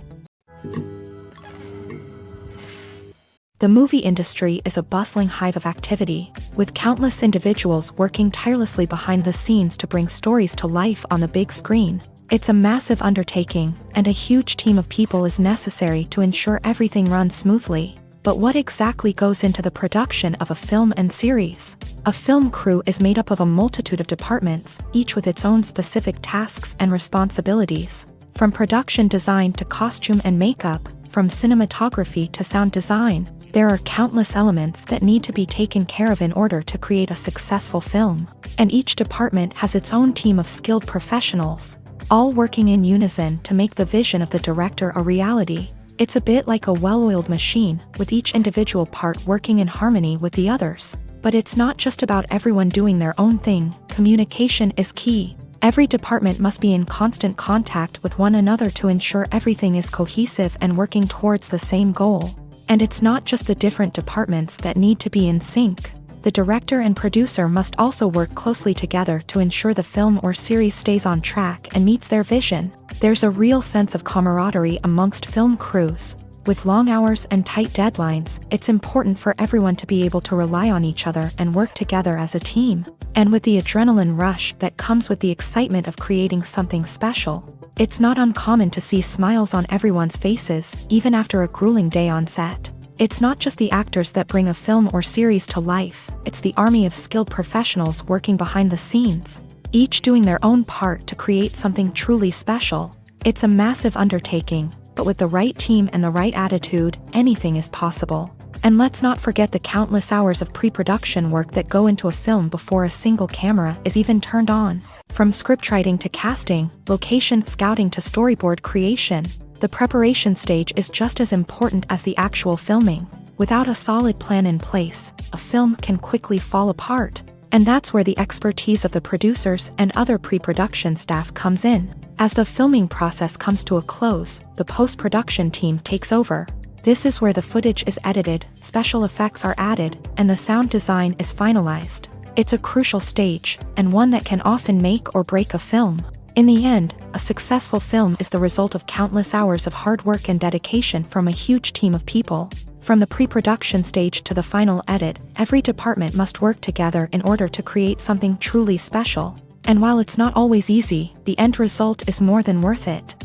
Speaker 1: The movie industry is a bustling hive of activity, with countless individuals working tirelessly behind the scenes to bring stories to life on the big screen. It's a massive undertaking, and a huge team of people is necessary to ensure everything runs smoothly. But what exactly goes into the production of a film and series? A film crew is made up of a multitude of departments, each with its own specific tasks and responsibilities. From production design to costume and makeup, from cinematography to sound design, there are countless elements that need to be taken care of in order to create a successful film. And each department has its own team of skilled professionals, all working in unison to make the vision of the director a reality. It's a bit like a well-oiled machine, with each individual part working in harmony with the others. But it's not just about everyone doing their own thing. Communication is key. Every department must be in constant contact with one another to ensure everything is cohesive and working towards the same goal. And it's not just the different departments that need to be in sync. The director and producer must also work closely together to ensure the film or series stays on track and meets their vision. There's a real sense of camaraderie amongst film crews. With long hours and tight deadlines, it's important for everyone to be able to rely on each other and work together as a team. And with the adrenaline rush that comes with the excitement of creating something special, it's not uncommon to see smiles on everyone's faces, even after a grueling day on set. It's not just the actors that bring a film or series to life, it's the army of skilled professionals working behind the scenes, each doing their own part to create something truly special. It's a massive undertaking, but with the right team and the right attitude, anything is possible. And let's not forget the countless hours of pre-production work that go into a film before a single camera is even turned on. From scriptwriting to casting, location scouting to storyboard creation, the preparation stage is just as important as the actual filming. Without a solid plan in place, a film can quickly fall apart. And that's where the expertise of the producers and other pre-production staff comes in. As the filming process comes to a close, the post-production team takes over. This is where the footage is edited, special effects are added, and the sound design is finalized. It's a crucial stage, and one that can often make or break a film. In the end, a successful film is the result of countless hours of hard work and dedication from a huge team of people. From the pre-production stage to the final edit, every department must work together in order to create something truly special. And while it's not always easy, the end result is more than worth it.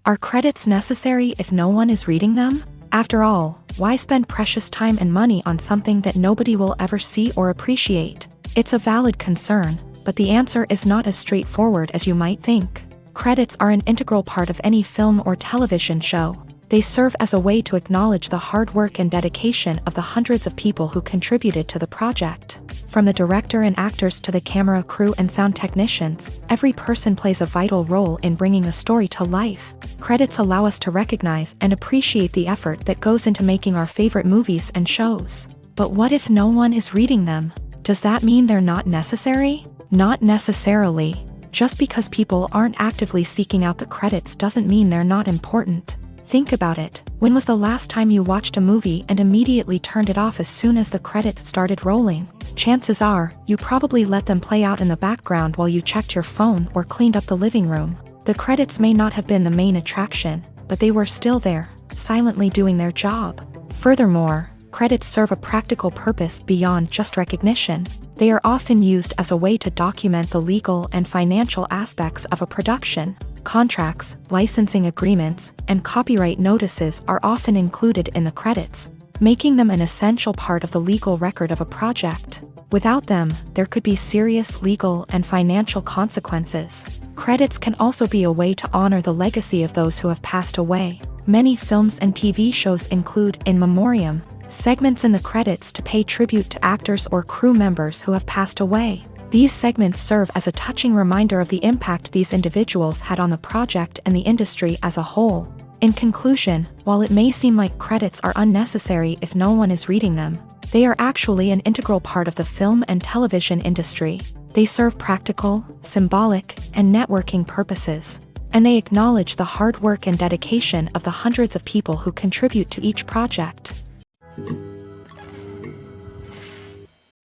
Speaker 1: Are credits necessary if no one is reading them? After all, why spend precious time and money on something that nobody will ever see or appreciate? It's a valid concern, but the answer is not as straightforward as you might think. Credits are an integral part of any film or television show. They serve as a way to acknowledge the hard work and dedication of the hundreds of people who contributed to the project. From the director and actors to the camera crew and sound technicians, every person plays a vital role in bringing a story to life. Credits allow us to recognize and appreciate the effort that goes into making our favorite movies and shows. But what if no one is reading them? Does that mean they're not necessary? Not necessarily. Just because people aren't actively seeking out the credits doesn't mean they're not important. Think about it. When was the last time you watched a movie and immediately turned it off as soon as the credits started rolling? Chances are, you probably let them play out in the background while you checked your phone or cleaned up the living room. The credits may not have been the main attraction, but they were still there, silently doing their job. Furthermore, credits serve a practical purpose beyond just recognition. They are often used as a way to document the legal and financial aspects of a production. Contracts, licensing agreements, and copyright notices are often included in the credits, making them an essential part of the legal record of a project. Without them, there could be serious legal and financial consequences. Credits can also be a way to honor the legacy of those who have passed away. Many films and TV shows include in memoriam segments in the credits to pay tribute to actors or crew members who have passed away. These segments serve as a touching reminder of the impact these individuals had on the project and the industry as a whole. In conclusion, while it may seem like credits are unnecessary if no one is reading them, they are actually an integral part of the film and television industry. They serve practical, symbolic, and networking purposes, and they acknowledge the hard work and dedication of the hundreds of people who contribute to each project.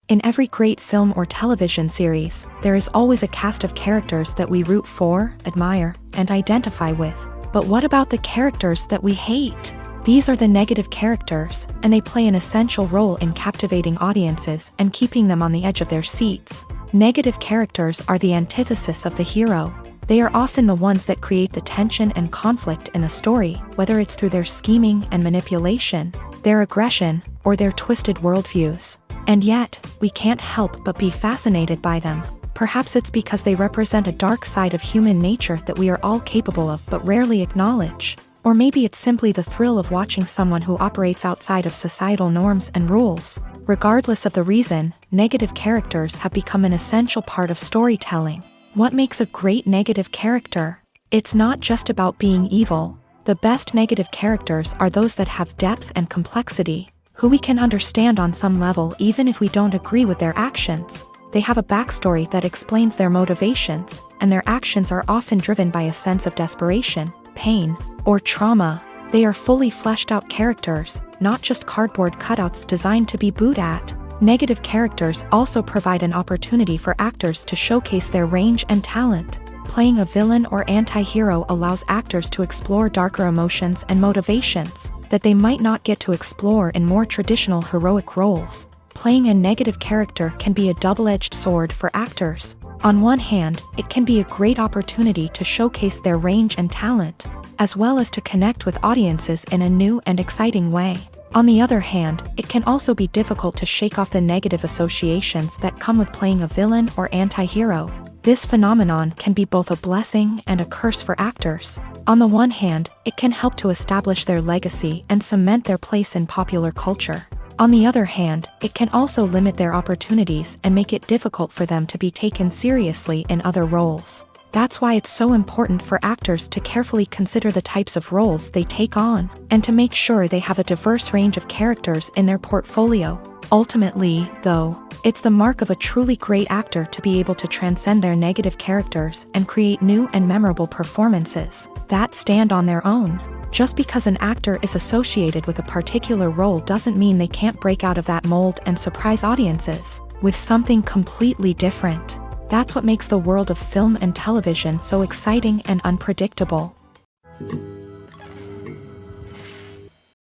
Speaker 1: In every great film or television series, there is always a cast of characters that we root for, admire, and identify with. But what about the characters that we hate? These are the negative characters, and they play an essential role in captivating audiences and keeping them on the edge of their seats. Negative characters are the antithesis of the hero. They are often the ones that create the tension and conflict in the story, whether it's through their scheming and manipulation, their aggression, or their twisted worldviews. And yet, we can't help but be fascinated by them. Perhaps it's because they represent a dark side of human nature that we are all capable of but rarely acknowledge. Or maybe it's simply the thrill of watching someone who operates outside of societal norms and rules. Regardless of the reason, negative characters have become an essential part of storytelling. What makes a great negative character? It's not just about being evil. The best negative characters are those that have depth and complexity, who we can understand on some level even if we don't agree with their actions. They have a backstory that explains their motivations, and their actions are often driven by a sense of desperation, pain, or trauma. They are fully fleshed out characters, not just cardboard cutouts designed to be booed at. Negative characters also provide an opportunity for actors to showcase their range and talent. Playing a villain or anti-hero allows actors to explore darker emotions and motivations that they might not get to explore in more traditional heroic roles. Playing a negative character can be a double-edged sword for actors. On one hand, it can be a great opportunity to showcase their range and talent, as well as to connect with audiences in a new and exciting way. On the other hand, it can also be difficult to shake off the negative associations that come with playing a villain or anti-hero. This phenomenon can be both a blessing and a curse for actors. On the one hand, it can help to establish their legacy and cement their place in popular culture. On the other hand, it can also limit their opportunities and make it difficult for them to be taken seriously in other roles. That's why it's so important for actors to carefully consider the types of roles they take on, and to make sure they have a diverse range of characters in their portfolio. Ultimately, though, it's the mark of a truly great actor to be able to transcend their negative characters and create new and memorable performances that stand on their own. Just because an actor is associated with a particular role doesn't mean they can't break out of that mold and surprise audiences with something completely different. That's what makes the world of film and television so exciting and unpredictable.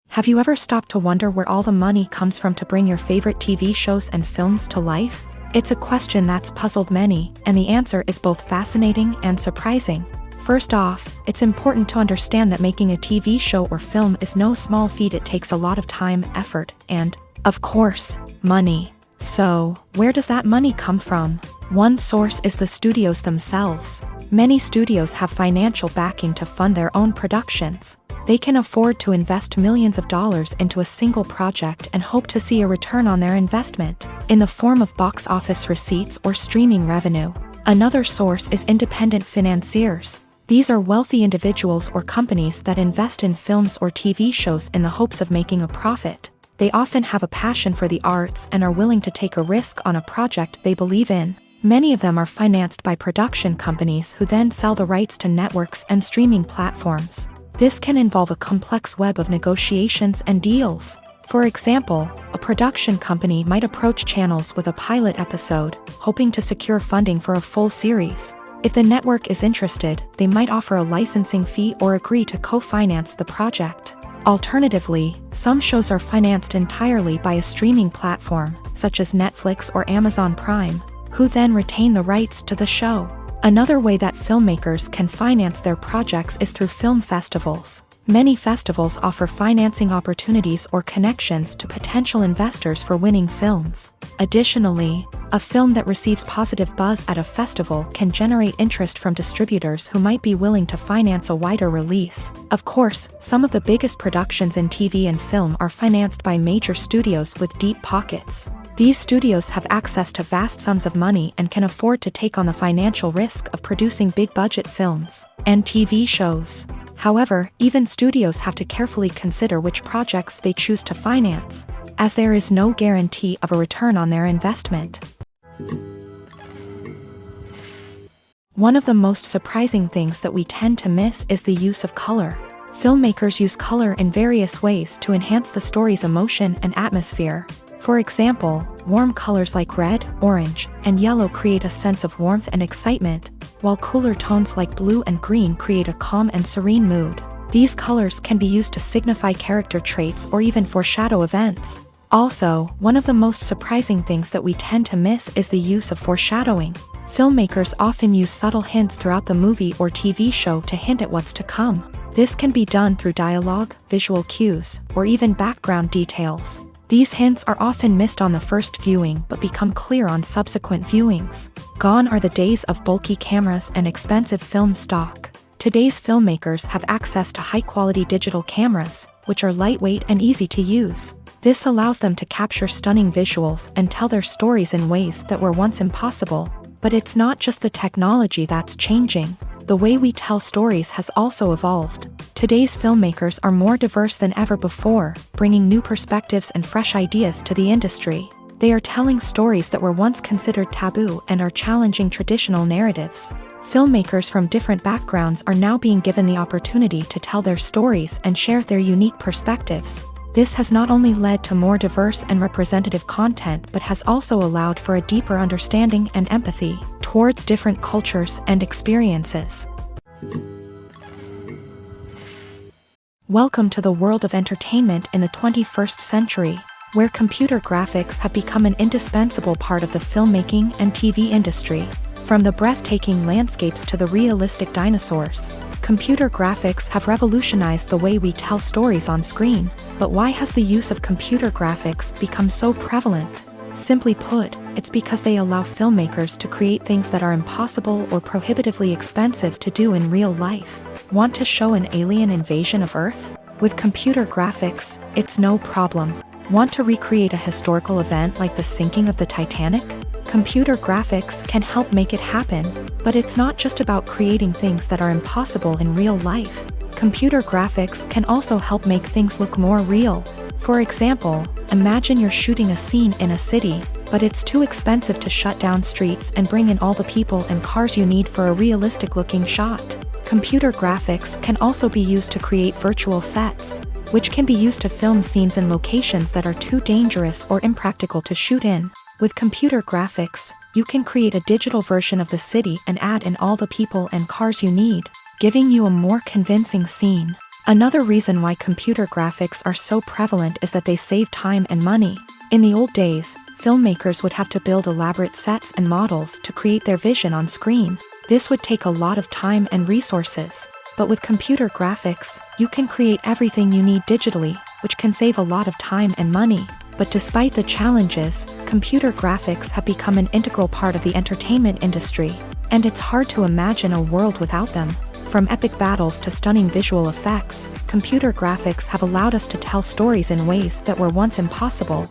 Speaker 1: Have you ever stopped to wonder where all the money comes from to bring your favorite TV shows and films to life? It's a question that's puzzled many, and the answer is both fascinating and surprising. First off, it's important to understand that making a TV show or film is no small feat. It takes a lot of time, effort, and, of course, money. So, where does that money come from? One source is the studios themselves. Many studios have financial backing to fund their own productions. They can afford to invest millions of dollars into a single project and hope to see a return on their investment, in the form of box office receipts or streaming revenue. Another source is independent financiers. These are wealthy individuals or companies that invest in films or TV shows in the hopes of making a profit. They often have a passion for the arts and are willing to take a risk on a project they believe in. Many of them are financed by production companies who then sell the rights to networks and streaming platforms. This can involve a complex web of negotiations and deals. For example, a production company might approach channels with a pilot episode, hoping to secure funding for a full series. If the network is interested, they might offer a licensing fee or agree to co-finance the project. Alternatively, some shows are financed entirely by a streaming platform, such as Netflix or Amazon Prime, who then retain the rights to the show. Another way that filmmakers can finance their projects is through film festivals. Many festivals offer financing opportunities or connections to potential investors for winning films. Additionally, a film that receives positive buzz at a festival can generate interest from distributors who might be willing to finance a wider release. Of course, some of the biggest productions in TV and film are financed by major studios with deep pockets. These studios have access to vast sums of money and can afford to take on the financial risk of producing big-budget films and TV shows. However, even studios have to carefully consider which projects they choose to finance, as there is no guarantee of a return on their investment. One of the most surprising things that we tend to miss is the use of color. Filmmakers use color in various ways to enhance the story's emotion and atmosphere. For example, warm colors like red, orange, and yellow create a sense of warmth and excitement, while cooler tones like blue and green create a calm and serene mood. These colors can be used to signify character traits or even foreshadow events. Also, one of the most surprising things that we tend to miss is the use of foreshadowing. Filmmakers often use subtle hints throughout the movie or TV show to hint at what's to come. This can be done through dialogue, visual cues, or even background details. These hints are often missed on the first viewing but become clear on subsequent viewings. Gone are the days of bulky cameras and expensive film stock. Today's filmmakers have access to high-quality digital cameras, which are lightweight and easy to use. This allows them to capture stunning visuals and tell their stories in ways that were once impossible. But it's not just the technology that's changing. The way we tell stories has also evolved. Today's filmmakers are more diverse than ever before, bringing new perspectives and fresh ideas to the industry. They are telling stories that were once considered taboo and are challenging traditional narratives. Filmmakers from different backgrounds are now being given the opportunity to tell their stories and share their unique perspectives. This has not only led to more diverse and representative content but has also allowed for a deeper understanding and empathy towards different cultures and experiences. Welcome to the world of entertainment in the 21st century, where computer graphics have become an indispensable part of the filmmaking and TV industry. From the breathtaking landscapes to the realistic dinosaurs, computer graphics have revolutionized the way we tell stories on screen. But why has the use of computer graphics become so prevalent? Simply put, it's because they allow filmmakers to create things that are impossible or prohibitively expensive to do in real life. Want to show an alien invasion of Earth? With computer graphics, it's no problem. Want to recreate a historical event like the sinking of the Titanic? Computer graphics can help make it happen, but it's not just about creating things that are impossible in real life. Computer graphics can also help make things look more real. For example, imagine you're shooting a scene in a city, but it's too expensive to shut down streets and bring in all the people and cars you need for a realistic-looking shot. Computer graphics can also be used to create virtual sets, which can be used to film scenes in locations that are too dangerous or impractical to shoot in. With computer graphics, you can create a digital version of the city and add in all the people and cars you need, giving you a more convincing scene. Another reason why computer graphics are so prevalent is that they save time and money. In the old days, filmmakers would have to build elaborate sets and models to create their vision on screen. This would take a lot of time and resources. But with computer graphics, you can create everything you need digitally, which can save a lot of time and money. But despite the challenges, computer graphics have become an integral part of the entertainment industry, and it's hard to imagine a world without them. From epic battles to stunning visual effects, computer graphics have allowed us to tell stories in ways that were once impossible.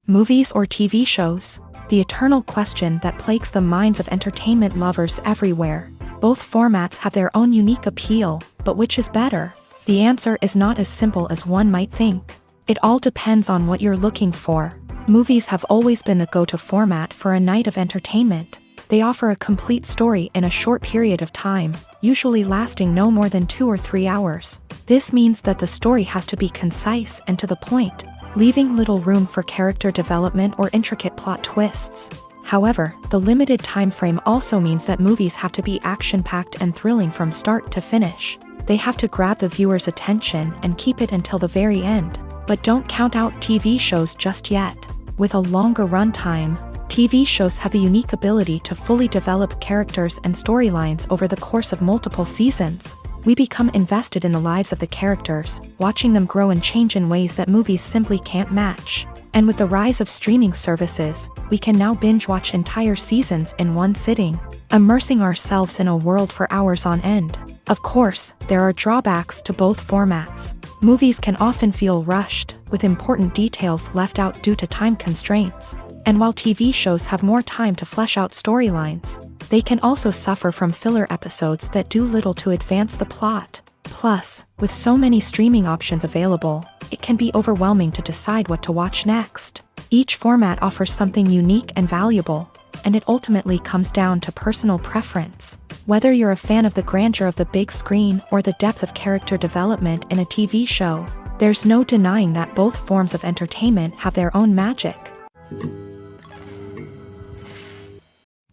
Speaker 1: Movies or TV shows? The eternal question that plagues the minds of entertainment lovers everywhere. Both formats have their own unique appeal, but which is better? The answer is not as simple as one might think. It all depends on what you're looking for. Movies have always been the go-to format for a night of entertainment. They offer a complete story in a short period of time, usually lasting no more than 2 or 3 hours. This means that the story has to be concise and to the point, leaving little room for character development or intricate plot twists. However, the limited time frame also means that movies have to be action-packed and thrilling from start to finish. They have to grab the viewer's attention and keep it until the very end. But don't count out TV shows just yet. With a longer runtime, TV shows have the unique ability to fully develop characters and storylines over the course of multiple seasons. We become invested in the lives of the characters, watching them grow and change in ways that movies simply can't match. And with the rise of streaming services, we can now binge-watch entire seasons in one sitting, immersing ourselves in a world for hours on end. Of course, there are drawbacks to both formats. Movies can often feel rushed, with important details left out due to time constraints. And while TV shows have more time to flesh out storylines, they can also suffer from filler episodes that do little to advance the plot. Plus, with so many streaming options available, it can be overwhelming to decide what to watch next. Each format offers something unique and valuable, and it ultimately comes down to personal preference. Whether you're a fan of the grandeur of the big screen or the depth of character development in a TV show, there's no denying that both forms of entertainment have their own magic.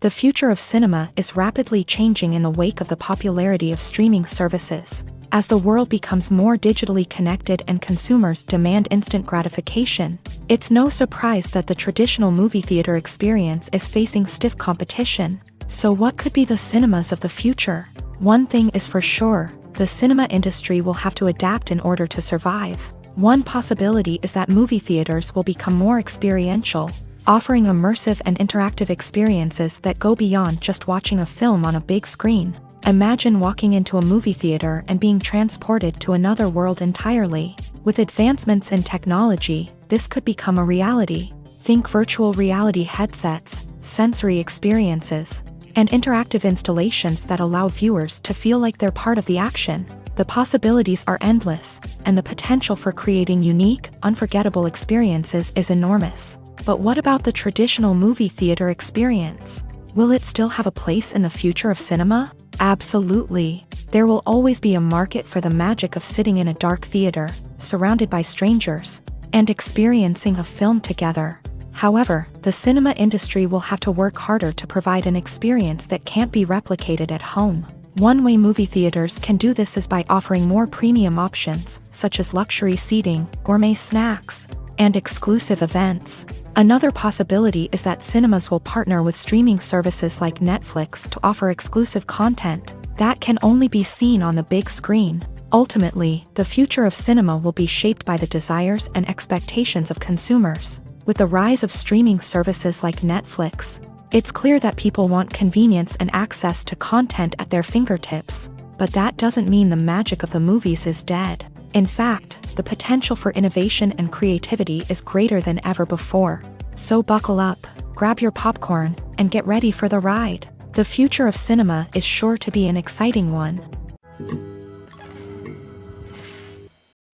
Speaker 1: The future of cinema is rapidly changing in the wake of the popularity of streaming services. As the world becomes more digitally connected and consumers demand instant gratification, it's no surprise that the traditional movie theater experience is facing stiff competition. So what could be the cinemas of the future? One thing is for sure, the cinema industry will have to adapt in order to survive. One possibility is that movie theaters will become more experiential, offering immersive and interactive experiences that go beyond just watching a film on a big screen. Imagine walking into a movie theater and being transported to another world entirely. With advancements in technology, this could become a reality. Think virtual reality headsets, sensory experiences, and interactive installations that allow viewers to feel like they're part of the action. The possibilities are endless, and the potential for creating unique, unforgettable experiences is enormous. But what about the traditional movie theater experience? Will it still have a place in the future of cinema? Absolutely. There will always be a market for the magic of sitting in a dark theater, surrounded by strangers, and experiencing a film together. However, the cinema industry will have to work harder to provide an experience that can't be replicated at home. One way movie theaters can do this is by offering more premium options, such as luxury seating, gourmet snacks, and exclusive events. Another possibility is that cinemas will partner with streaming services like Netflix to offer exclusive content that can only be seen on the big screen. Ultimately, the future of cinema will be shaped by the desires and expectations of consumers. With the rise of streaming services like Netflix, it's clear that people want convenience and access to content at their fingertips. But that doesn't mean the magic of the movies is dead. In fact, the potential for innovation and creativity is greater than ever before. So buckle up, grab your popcorn, and get ready for the ride. The future of cinema is sure to be an exciting one.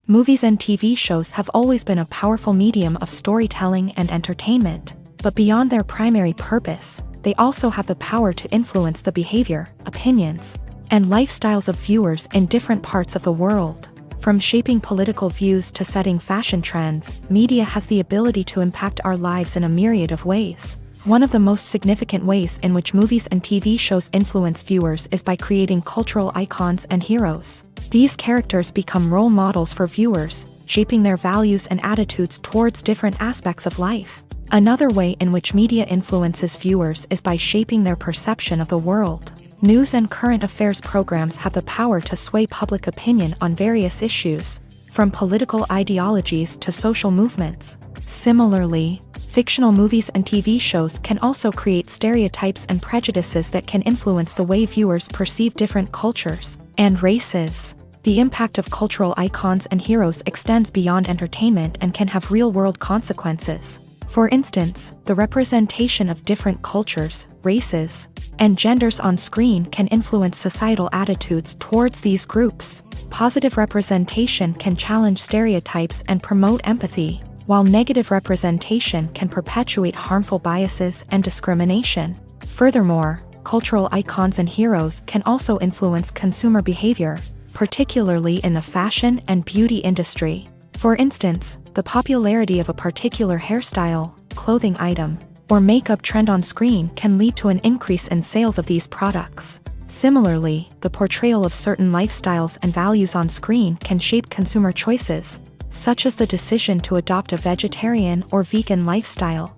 Speaker 1: Movies and TV shows have always been a powerful medium of storytelling and entertainment, but beyond their primary purpose, they also have the power to influence the behavior, opinions, and lifestyles of viewers in different parts of the world. From shaping political views to setting fashion trends, media has the ability to impact our lives in a myriad of ways. One of the most significant ways in which movies and TV shows influence viewers is by creating cultural icons and heroes. These characters become role models for viewers, shaping their values and attitudes towards different aspects of life. Another way in which media influences viewers is by shaping their perception of the world. News and current affairs programs have the power to sway public opinion on various issues, from political ideologies to social movements. Similarly, fictional movies and TV shows can also create stereotypes and prejudices that can influence the way viewers perceive different cultures and races. The impact of cultural icons and heroes extends beyond entertainment and can have real-world consequences. For instance, the representation of different cultures, races, and genders on screen can influence societal attitudes towards these groups. Positive representation can challenge stereotypes and promote empathy, while negative representation can perpetuate harmful biases and discrimination. Furthermore, cultural icons and heroes can also influence consumer behavior, particularly in the fashion and beauty industry. For instance, the popularity of a particular hairstyle, clothing item, or makeup trend on screen can lead to an increase in sales of these products. Similarly, the portrayal of certain lifestyles and values on screen can shape consumer choices, such as the decision to adopt a vegetarian or vegan lifestyle.